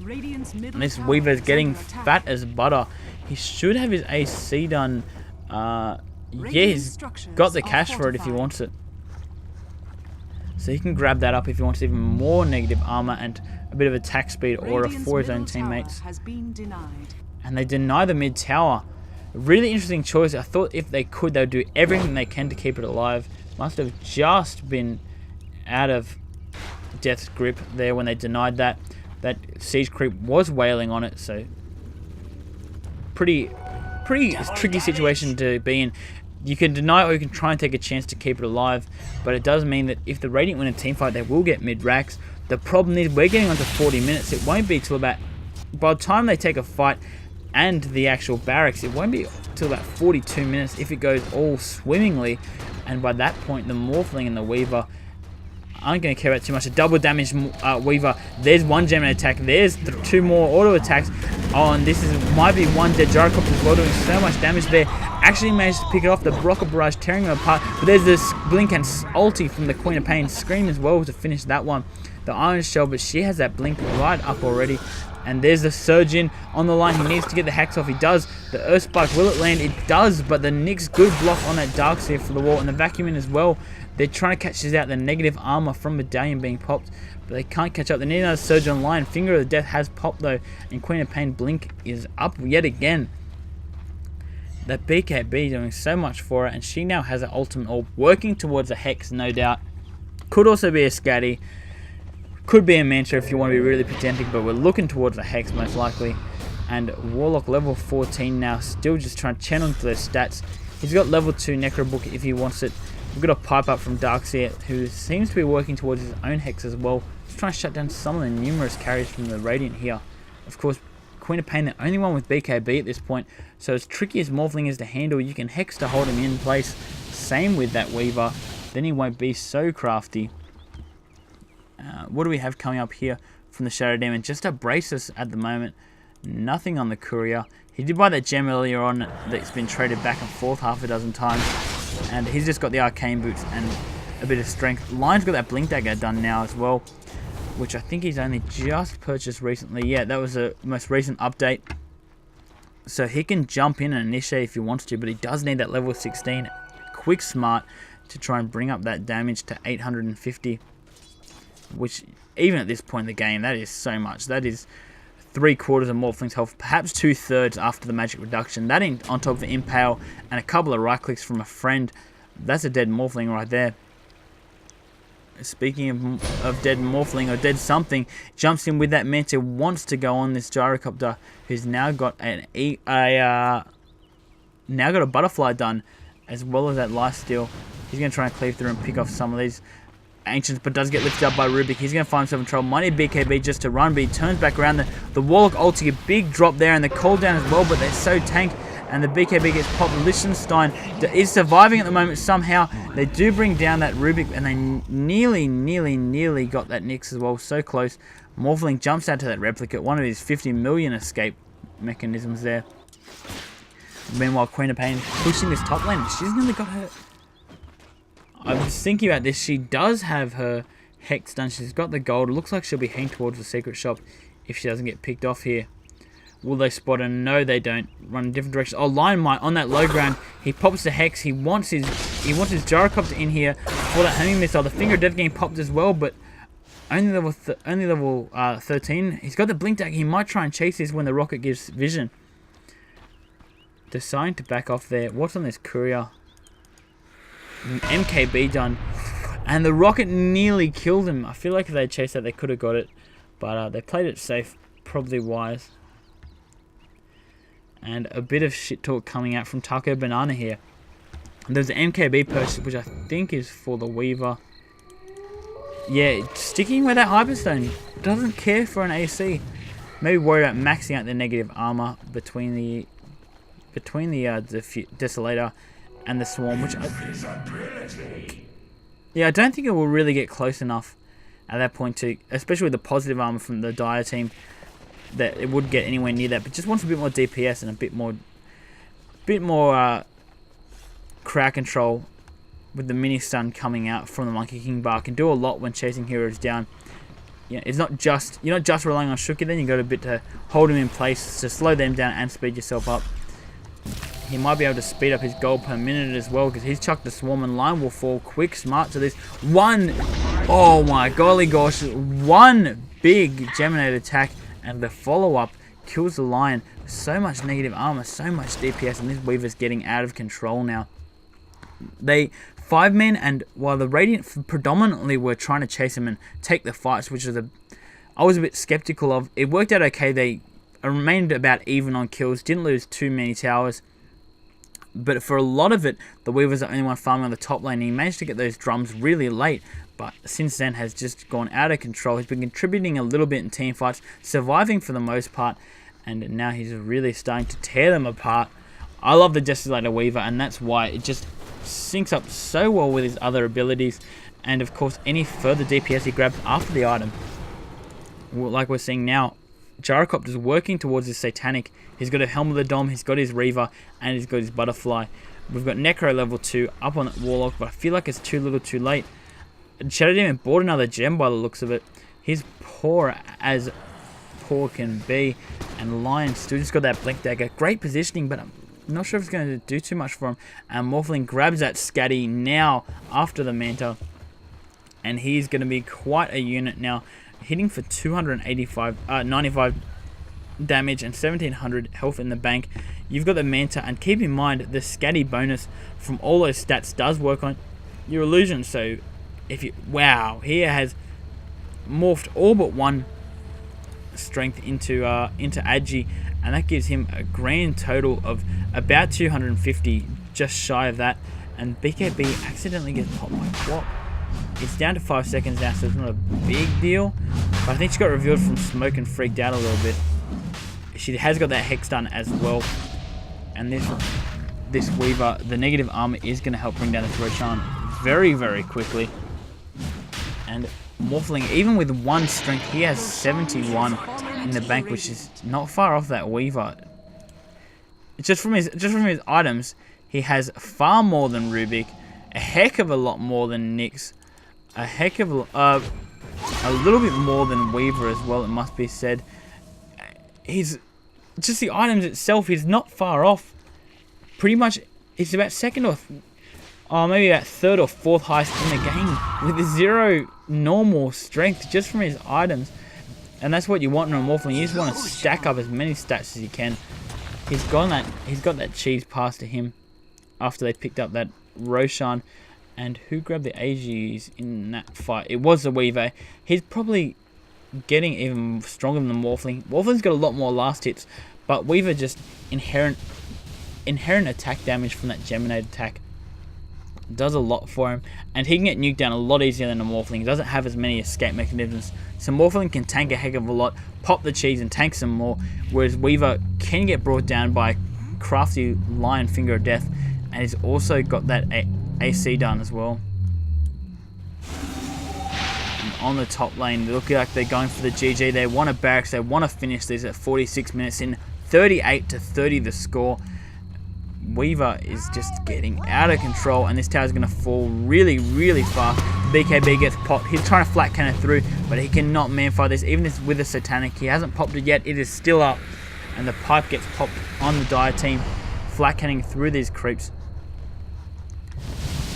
And this Weaver's getting fat as butter. He should have his AC done. Yeah, he's got the cash for it if he wants it. So he can grab that up if he wants even more negative armor and a bit of attack speed aura for his own teammates. And they deny the mid tower. Really interesting choice. I thought if they could, they would do everything they can to keep it alive. Must have just been out of death's grip there when they denied that. That siege creep was wailing on it, so pretty tricky situation to be in. You can deny or you can try and take a chance to keep it alive, but it does mean that if the Radiant win a team fight, they will get mid-racks. The problem is we're getting onto 40 minutes. It won't be till about, by the time they take a fight and the actual barracks, it won't be till about 42 minutes if it goes all swimmingly, and by that point the Morphling and the Weaver aren't going to care about too much. A double damage Weaver. There's one gem attack. There's two more auto attacks. Oh, and this might be one dead gyrocopter as well, doing so much damage there. Actually managed to pick it off. The rocket barrage tearing them apart. But there's this blink and ulti from the Queen of Pain. Scream as well to finish that one. The Iron Shell, but she has that blink right up already. And there's the Surgeon on the line. He needs to get the Hex off. He does. The Earth Spike, will it land? It does, but the Nyx good block on that Darkseer for the wall. And the Vacuum in as well. They're trying to catch this out. The negative armor from Medallion being popped, but they can't catch up. They need another Surge online. Finger of the Death has popped though, and Queen of Pain blink is up yet again. That BKB doing so much for it, and she now has an ultimate orb working towards a Hex, no doubt. Could also be a Scatty. Could be a Mantra if you want to be really pedantic, but we're looking towards a Hex most likely. And Warlock level 14 now, still just trying to channel into those stats. He's got level 2 Necro Book if he wants it. We've got a pipe up from Darkseer, who seems to be working towards his own Hex as well. Just trying to shut down some of the numerous carries from the Radiant here. Of course, Queen of Pain, the only one with BKB at this point. So as tricky as Morphling is to handle, you can Hex to hold him in place. Same with that Weaver. Then he won't be so crafty. What do we have coming up here from the Shadow Demon? Just a Braces at the moment. Nothing on the Courier. He did buy that gem earlier on that's been traded back and forth half a dozen times. And he's just got the Arcane Boots and a bit of strength. Lion's got that Blink Dagger done now as well, which I think he's only just purchased recently. Yeah, that was the most recent update. So he can jump in and initiate if he wants to, but he does need that level 16 Quick Smart to try and bring up that damage to 850. Which, even at this point in the game, that is so much. That is 3/4 of Morphling's health, perhaps 2/3 after the magic reduction. That on top of the Impale and a couple of right clicks from a friend. That's a dead Morphling right there. Speaking of dead Morphling or dead something, jumps in with that Manta, wants to go on this Gyrocopter, who's now got a Butterfly done, as well as that Lifesteal. He's going to try and cleave through and pick off some of these Ancients, but does get lifted up by Rubik. He's going to find himself in trouble. Might need BKB just to run, but he turns back around. The Warlock ulti, a big drop there, and the cooldown as well, but they're so tanked, and the BKB gets popped. Liechtenstein is surviving at the moment somehow. They do bring down that Rubik, and they nearly got that Nyx as well. So close. Morphling jumps out to that Replicate, one of his 50 million escape mechanisms there. Meanwhile, Queen of Pain pushing this top lane. She's nearly got her... I was thinking about this. She does have her Hex done. She's got the gold. It looks like she'll be heading towards the secret shop if she doesn't get picked off here. Will they spot her? No, they don't. Run in different directions. Oh, Lion Might on that low ground. He pops the Hex. He wants his Gyrocopter in here for that homing missile. The Finger of Death getting popped as well, but only level 13. He's got the Blink Dagger. He might try and chase this when the rocket gives vision. Deciding to back off there. What's on this Courier? MKB done, and the rocket nearly killed him. I feel like if they chased that, they could have got it, but they played it safe, probably wise. And a bit of shit talk coming out from Taco Banana here. And there's an MKB purchase, which I think is for the Weaver. Yeah, sticking with that Hyperstone. Doesn't care for an AC. Maybe worry about maxing out the negative armor between the Desolator and the Swarm, which I don't think it will really get close enough at that point to, especially with the positive armor from the Dire team. that it would get anywhere near that, but just wants a bit more DPS and a bit more crowd control with the mini stun coming out from the Monkey King bar. Can do a lot when chasing heroes down. You know, it's not just, you're not just relying on Shuki, then you got a bit to hold him in place to slow them down and speed yourself up. He might be able to speed up his gold per minute as well, because he's chucked the swarm and line will fall quick, smart to this. Oh my golly gosh, one big Geminate attack, and the follow-up kills the lion. So much negative armor, so much DPS, and this Weaver's getting out of control now. They 5-man, and while the Radiant predominantly were trying to chase him and take the fights, which was I was a bit skeptical of. It worked out okay. They remained about even on kills, didn't lose too many towers. But for a lot of it, the Weaver's the only one farming on the top lane, and he managed to get those drums really late. But since then has just gone out of control. He's been contributing a little bit in team fights, surviving for the most part, and now he's really starting to tear them apart. I love the Desolator Weaver, and that's why it just syncs up so well with his other abilities, and of course any further DPS he grabs after the item. Like we're seeing now, Gyrocopter's working towards his Satanic. He's got a Helm of the Dom, he's got his Reaver, and he's got his Butterfly. We've got Necro level 2 up on that Warlock, but I feel like it's too little too late. Shadow Demon bought another gem by the looks of it. He's poor as poor can be, and Lion still just got that Blink Dagger. Great positioning, but I'm not sure if it's going to do too much for him. And Morphling grabs that Scatty now after the Manta, and he's going to be quite a unit now, hitting for 95 damage and 1700 health in the bank. You've got the Manta, and keep in mind the Scatty bonus from all those stats does work on your illusion. So if you, wow, he has morphed all but one strength into Agi, and that gives him a grand total of about 250, just shy of that. And BKB accidentally gets popped by Quap. It's down to 5 seconds now, so it's not a big deal, but I think she got revealed from smoke and freaked out a little bit. She has got that Hex done as well, and this Weaver, the negative armor is going to help bring down this Roshan very, very quickly. And Morphling, even with 1 strength, he has 71 in the bank, which is not far off that Weaver. Just from his items, he has far more than Rubik, a heck of a lot more than Nyx, a heck of a little bit more than Weaver as well, it must be said. He's just the items itself, he's not far off. Pretty much, it's about second or maybe about third or fourth highest in the game with 0 normal strength just from his items. And that's what you want in a Morphling. You just want to stack up as many stats as you can. He's got that cheese pass to him after they picked up that Roshan. And who grabbed the AGs in that fight? It was the Weaver. He's probably getting even stronger than the Morphling. Morphling's got a lot more last hits, but Weaver just inherent attack damage from that Geminate attack does a lot for him, and he can get nuked down a lot easier than a Morphling. He doesn't have as many escape mechanisms, so Morphling can tank a heck of a lot, pop the cheese and tank some more, whereas Weaver can get brought down by crafty Lion Finger of Death, and he's also got that AC done as well. And on the top lane, they look like they're going for the GG. They want a barracks, they want to finish this at 46 minutes in, 38-30 the score. Weaver is just getting out of control, and this tower is going to fall really, really fast. BKB gets popped. He's trying to flat cannon through, but he cannot man-fight this. Even with a Satanic, he hasn't popped it yet. It is still up, and the pipe gets popped on the Dire team, flat canning through these creeps.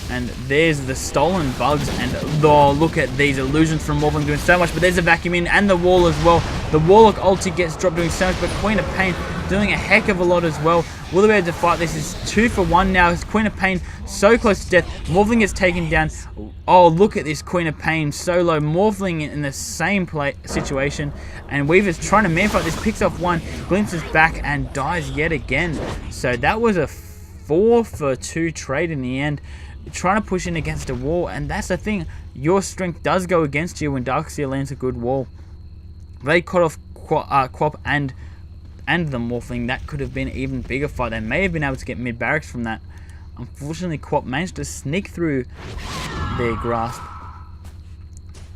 And there's the stolen bugs, and oh, look at these illusions from Morphling doing so much, but there's a vacuum in and the wall as well. The Warlock ulti gets dropped doing so much, but Queen of Pain doing a heck of a lot as well. Will they be able to fight this? Is 2 for 1 now. It's Queen of Pain so close to death. Morphling gets taken down. Oh, look at this Queen of Pain solo. Morphling in the same situation, and Weaver's trying to man fight this, picks off 1, glimpses back, and dies yet again. So that was a 4 for 2 trade in the end. Trying to push in against a wall, and that's the thing, your strength does go against you when Darkseer lands a good wall. They cut off Quap and the Morphling. That could have been an even bigger fight. They may have been able to get mid barracks from that. Unfortunately, Quap managed to sneak through their grasp,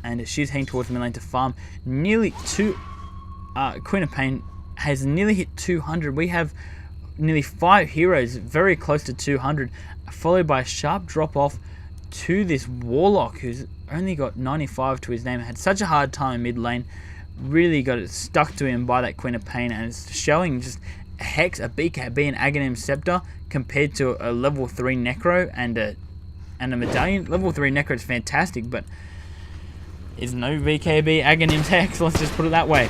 and she's heading towards mid lane to farm nearly 2 Queen of Pain has nearly hit 200. We have nearly 5 heroes very close to 200, followed by a sharp drop off to this Warlock who's only got 95 to his name. Had such a hard time in mid lane, really got it stuck to him by that Queen of Pain, and it's showing just a Hex, a BKB, an Aghanim Scepter compared to a level 3 Necro and a Medallion. Level 3 Necro is fantastic, but is no BKB Aghanim's Hex, let's just put it that way.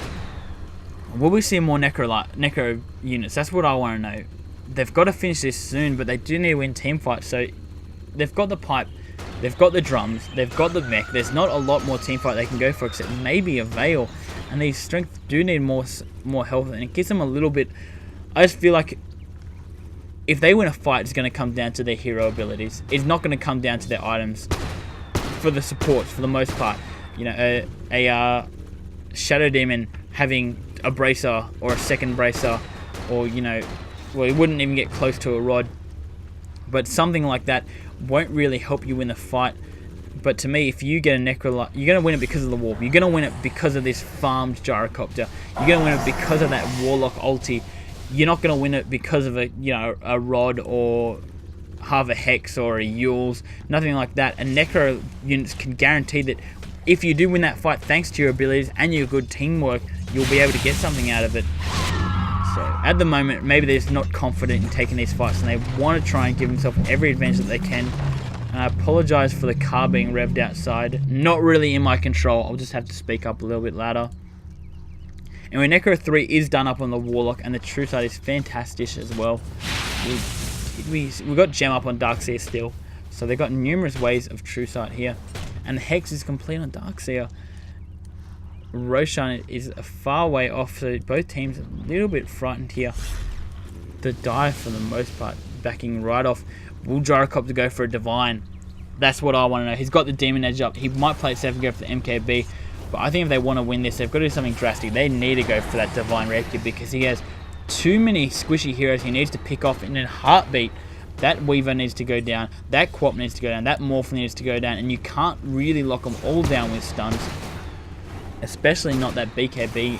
Will we see more Necro units? That's what I want to know. They've got to finish this soon, but they do need to win team fights. So they've got the pipe, they've got the drums, they've got the mech. There's not a lot more team fight they can go for except maybe a Veil. And these strength do need more health, and it gives them a little bit. I just feel like if they win a fight, it's going to come down to their hero abilities. It's not going to come down to their items for the supports for the most part. You know, a Shadow Demon having a bracer or a second bracer, or, you know, well, it wouldn't even get close to a rod, but something like that won't really help you win the fight. But to me, if you get a Necro, you're going to win it because of the Warp. You're going to win it because of this farmed Gyrocopter. You're going to win it because of that Warlock ulti. You're not going to win it because of a rod or half a Hex or a Yules, nothing like that. And Necro units can guarantee that if you do win that fight, thanks to your abilities and your good teamwork, you'll be able to get something out of it. So at the moment, maybe they're just not confident in taking these fights, and they want to try and give themselves every advantage that they can. And I apologize for the car being revved outside. Not really in my control. I'll just have to speak up a little bit louder. Anyway, Necro 3 is done up on the Warlock, and the True Sight is fantastic as well. We got Gem up on Darkseer still, so they've got numerous ways of True Sight here. And the Hex is complete on Darkseer. Roshan is a far way off, so both teams are a little bit frightened here. The dive for the most part, backing right off. Will Gyrocopter go for a Divine? That's what I want to know. He's got the Demon Edge up. He might play it safe and go for the MKB. But I think if they want to win this, they've got to do something drastic. They need to go for that Divine Rapier because he has too many squishy heroes he needs to pick off in a heartbeat. That Weaver needs to go down. That Quap needs to go down. That Morphling needs to go down. And you can't really lock them all down with stuns. Especially not that BKB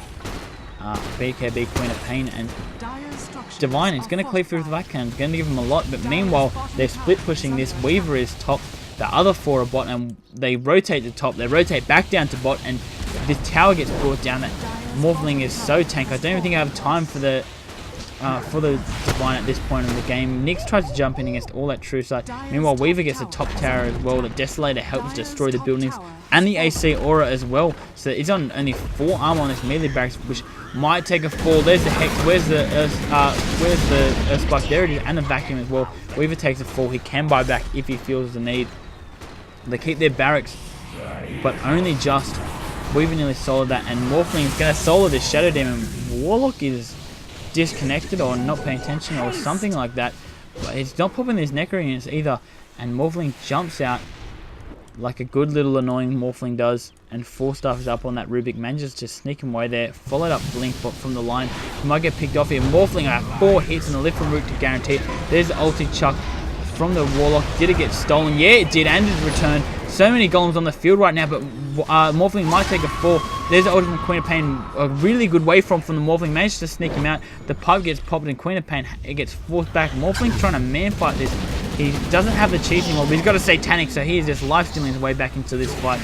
Queen of Pain. And Divine is going to cleave through the back cannon. It's going to give him a lot. But meanwhile, they're split pushing this. Weaver is top. The other 4 are bot. And they rotate to top. They rotate back down to bot. And this tower gets brought down. That Morphling is so tank. I don't even think I have time for the Divine at this point in the game. Nyx tries to jump in against all that True Sight. Meanwhile, Weaver gets a top tower as well. The Desolator helps destroy the buildings and the AC Aura as well. So it's on only 4 armor on this melee barracks, which might take a fall. There's the Hex. Where's the Earth Spark? There it is, and the Vacuum as well. Weaver takes a fall. He can buy back if he feels the need. They keep their barracks, but only just. Weaver nearly soloed that, and Morphling is going to solo this Shadow Demon. Warlock is disconnected or not paying attention or something like that, but he's not popping these Necro units either, and Morphling jumps out like a good little annoying Morphling does, and 4-Staff is up on that Rubik, manages to sneak him away there, followed up Blink from the line. He might get picked off here. Morphling had 4 hits in the lift from root to guarantee it. There's the ulti chuck from the Warlock. Did it get stolen? Yeah, it did, and it returned. So many golems on the field right now, but Morphling might take a fall. There's the ultimate Queen of Pain, a really good wavefront from the Morphling, managed to sneak him out. The pipe gets popped and Queen of Pain, it gets forced back. Morphling's trying to man fight this. He doesn't have the cheese anymore, but he's got a Satanic, so he is just life stealing his way back into this fight.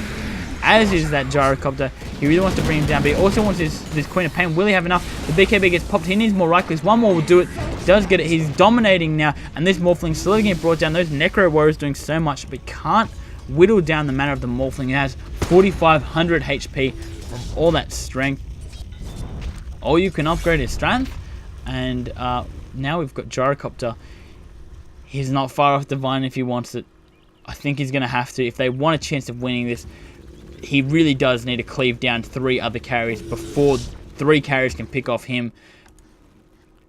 As is that Gyrocopter. He really wants to bring him down, but he also wants this Queen of Pain. Will he have enough? The BKB gets popped. He needs more right clicks. One more will do it. He does get it. He's dominating now, and this Morphling slowly getting brought down. Those Necro Warriors doing so much, but can't whittle down the mana of the Morphling. It has 4,500 HP of all that strength. All you can upgrade is strength, and now we've got Gyrocopter. He's not far off Divine if he wants it. I think he's going to have to. If they want a chance of winning this, he really does need to cleave down 3 other carries before 3 carries can pick off him.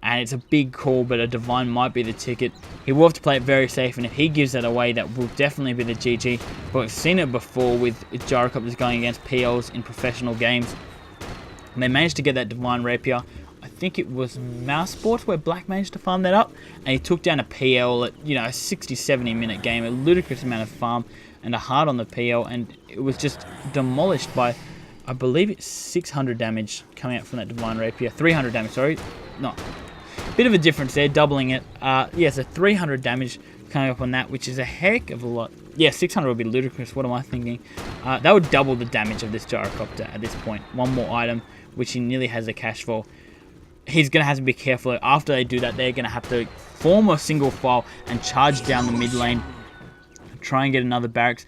And it's a big call, but a Divine might be the ticket. He will have to play it very safe, and if he gives that away, that will definitely be the GG. But we've seen it before with Gyrocopters going against PLs in professional games. And they managed to get that Divine Rapier. I think it was Mouse Sports where Black managed to farm that up, and he took down a PL at, you know, a 60-70 minute game, a ludicrous amount of farm and a hard on the PL, and it was just demolished by I believe it's 600 damage coming out from that Divine Rapier. 300 damage, sorry. No. Bit of a difference there, doubling it. Yeah, so 300 damage coming up on that, which is a heck of a lot. Yeah, 600 would be ludicrous. What am I thinking? That would double the damage of this Gyrocopter at this point. One more item, which he nearly has a cash for. He's going to have to be careful. After they do that, they're going to have to form a single file and charge down the mid lane. Try and get another barracks.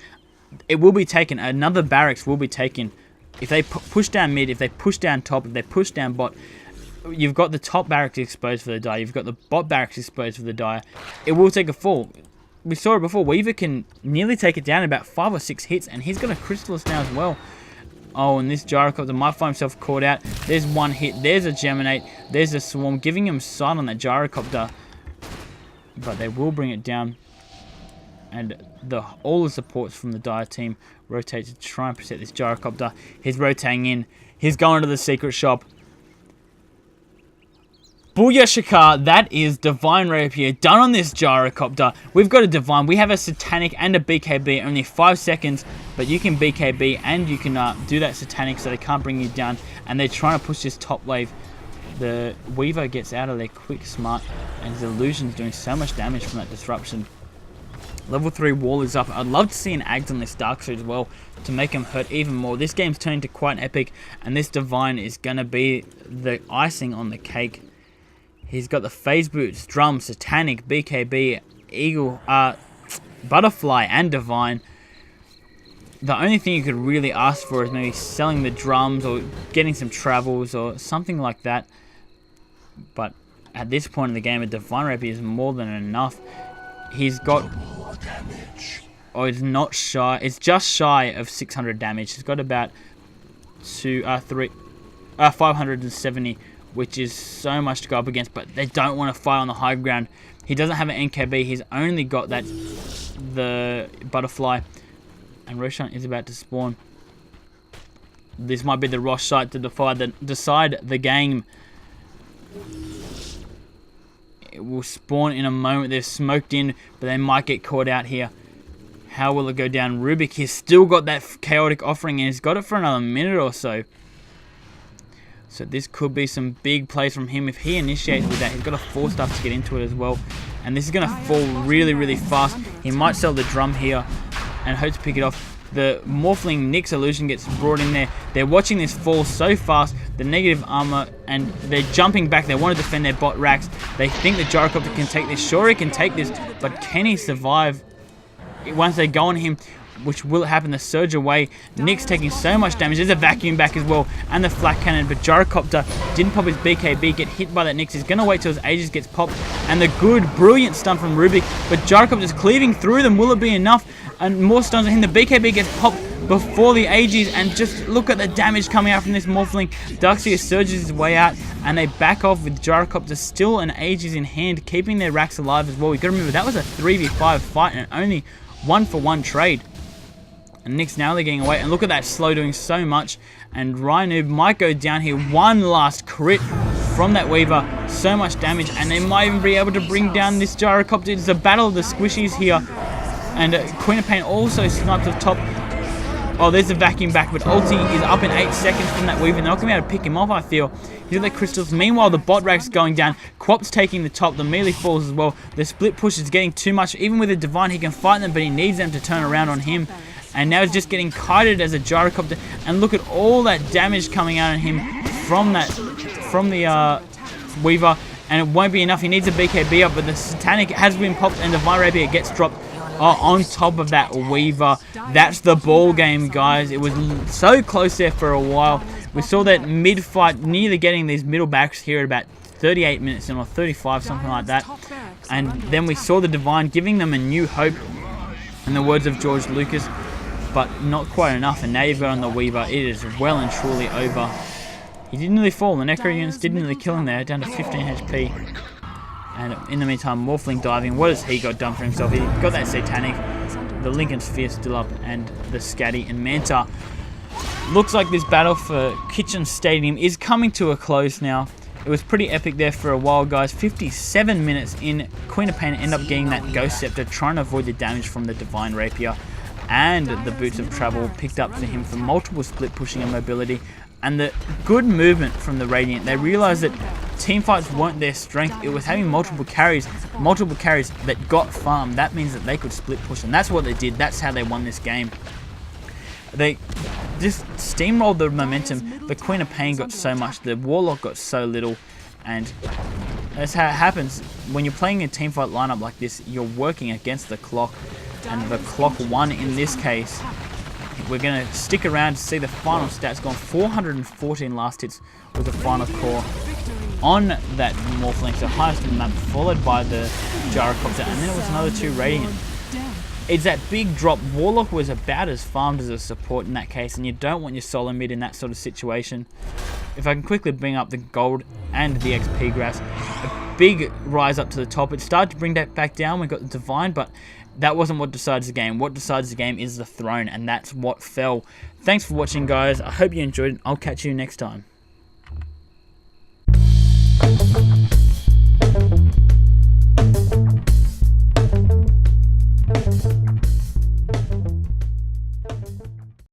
It will be taken. Another barracks will be taken. If they push down mid, if they push down top, if they push down bot, you've got the top barracks exposed for the Dire. You've got the bot barracks exposed for the Dire. It will take a fall. We saw it before. Weaver can nearly take it down in about 5 or 6 hits, and he's got a Crystallis now as well. Oh, and this Gyrocopter might find himself caught out. There's one hit. There's a Geminate. There's a Swarm, giving him sight on that Gyrocopter. But they will bring it down. And all the supports from the Dire team rotate to try and protect this Gyrocopter. He's rotating in. He's going to the secret shop. Booyah Shakar, that is Divine Rapier done on this Gyrocopter. We've got a Divine. We have a Satanic and a BKB. Only 5 seconds, but you can BKB and you can do that Satanic so they can't bring you down. And they're trying to push this top wave. The Weaver gets out of there quick, smart, and his Illusion's doing so much damage from that disruption. Level 3 wall is up. I'd love to see an Ags on this Darkseid as well to make him hurt even more. This game's turning to quite epic, and this Divine is going to be the icing on the cake. He's got the Phase Boots, Drum, Satanic, BKB, Eagle, Butterfly, and Divine. The only thing you could really ask for is maybe selling the drums or getting some travels or something like that. But at this point in the game, a Divine Rapier is more than enough. He's got... Oh, it's not shy. It's just shy of 600 damage. He's got about 570, which is so much to go up against. But they don't want to fight on the high ground. He doesn't have an NKB. He's only got the Butterfly. And Roshan is about to spawn. This might be the Rosh site to decide the game. It will spawn in a moment. They're smoked in, but they might get caught out here. How will it go down? Rubik, he's still got that chaotic offering, and he's got it for another minute or so. So this could be some big plays from him. If he initiates with that, he's got a 4-star to get into it as well. And this is going to fall really, really fast. He might sell the drum here and hope to pick it off. The Morphling Nyx illusion gets brought in there. They're watching this fall so fast. The negative armor, and they're jumping back. They want to defend their bot racks. They think the Gyrocopter can take this. Sure, he can take this, but can he survive once they go on him? Which will happen, the surge away. Nyx taking so much damage. There's a vacuum back as well, and the flak cannon. But Gyrocopter didn't pop his BKB, get hit by that Nyx. He's going to wait till his Aegis gets popped. And the good, brilliant stun from Rubik. But Gyrocopter's cleaving through them. Will it be enough? And more stuns on him. The BKB gets popped before the Aegis. And just look at the damage coming out from this Morphling. Darkseid surges his way out, and they back off with Gyrocopter still an Aegis in hand, keeping their racks alive as well. You got to remember, that was a 3v5 fight and only 1-for-1 trade. And Nyx now they're getting away. And look at that slow doing so much. And Rhino might go down here. One last crit from that Weaver. So much damage. And they might even be able to bring down this Gyrocopter. It's a battle of the squishies here. And Queen of Pain also sniped off top. Oh, there's the vacuum back. But ulti is up in 8 seconds from that Weaver. They're not going to be able to pick him off, I feel. He's got the crystals. Meanwhile, the bot rack's going down. Quop's taking the top. The melee falls as well. The split push is getting too much. Even with a Divine, he can fight them, but he needs them to turn around on him. And now he's just getting kited as a Gyrocopter. And look at all that damage coming out on him from the Weaver. And it won't be enough. He needs a BKB up, but the Satanic has been popped, and the Divine Rapier gets dropped on top of that Weaver. That's the ball game, guys. It was so close there for a while. We saw that mid-fight, nearly getting these middle backs here at about 38 minutes in, or 35, something like that. And then we saw the Divine giving them a new hope, in the words of George Lucas. But not quite enough, and now you've got on the Weaver. It is well and truly over. He didn't really fall. The Necro units didn't really kill him there, down to 15 HP. And in the meantime, Morphling diving. What has he got done for himself? He got that Satanic. The Lincoln Sphere still up, and the Scatty and Manta. Looks like this battle for Kitchen Stadium is coming to a close now. It was pretty epic there for a while, guys. 57 minutes in. Queen of Pain ended up getting that Ghost Scepter, trying to avoid the damage from the Divine Rapier. and the Boots of Travel picked up for him for multiple split pushing and mobility, and the good movement from the Radiant. They realized that team fights weren't their strength. It was having multiple carries that got farmed. That means that they could split push, and that's what they did. That's how they won this game. They just steamrolled the momentum. The Queen of Pain got so much, the Warlock got so little, and that's how it happens. When you're playing a teamfight lineup like this, you're working against the clock, and the clock won in this case. We're going to stick around to see the final stats. Gone 414 last hits with the final core on that Morphling, so highest in the map, followed by the Gyrocopter, and then it was another 2 Radiant. It's that big drop. Warlock was about as farmed as a support in that case, and you don't want your solo mid in that sort of situation. If I can quickly bring up the gold and the XP graphs, a big rise up to the top. It started to bring that back down. We got the Divine, but that wasn't what decides the game. What decides the game is the Throne, and that's what fell. Thanks for watching, guys. I hope you enjoyed it. I'll catch you next time.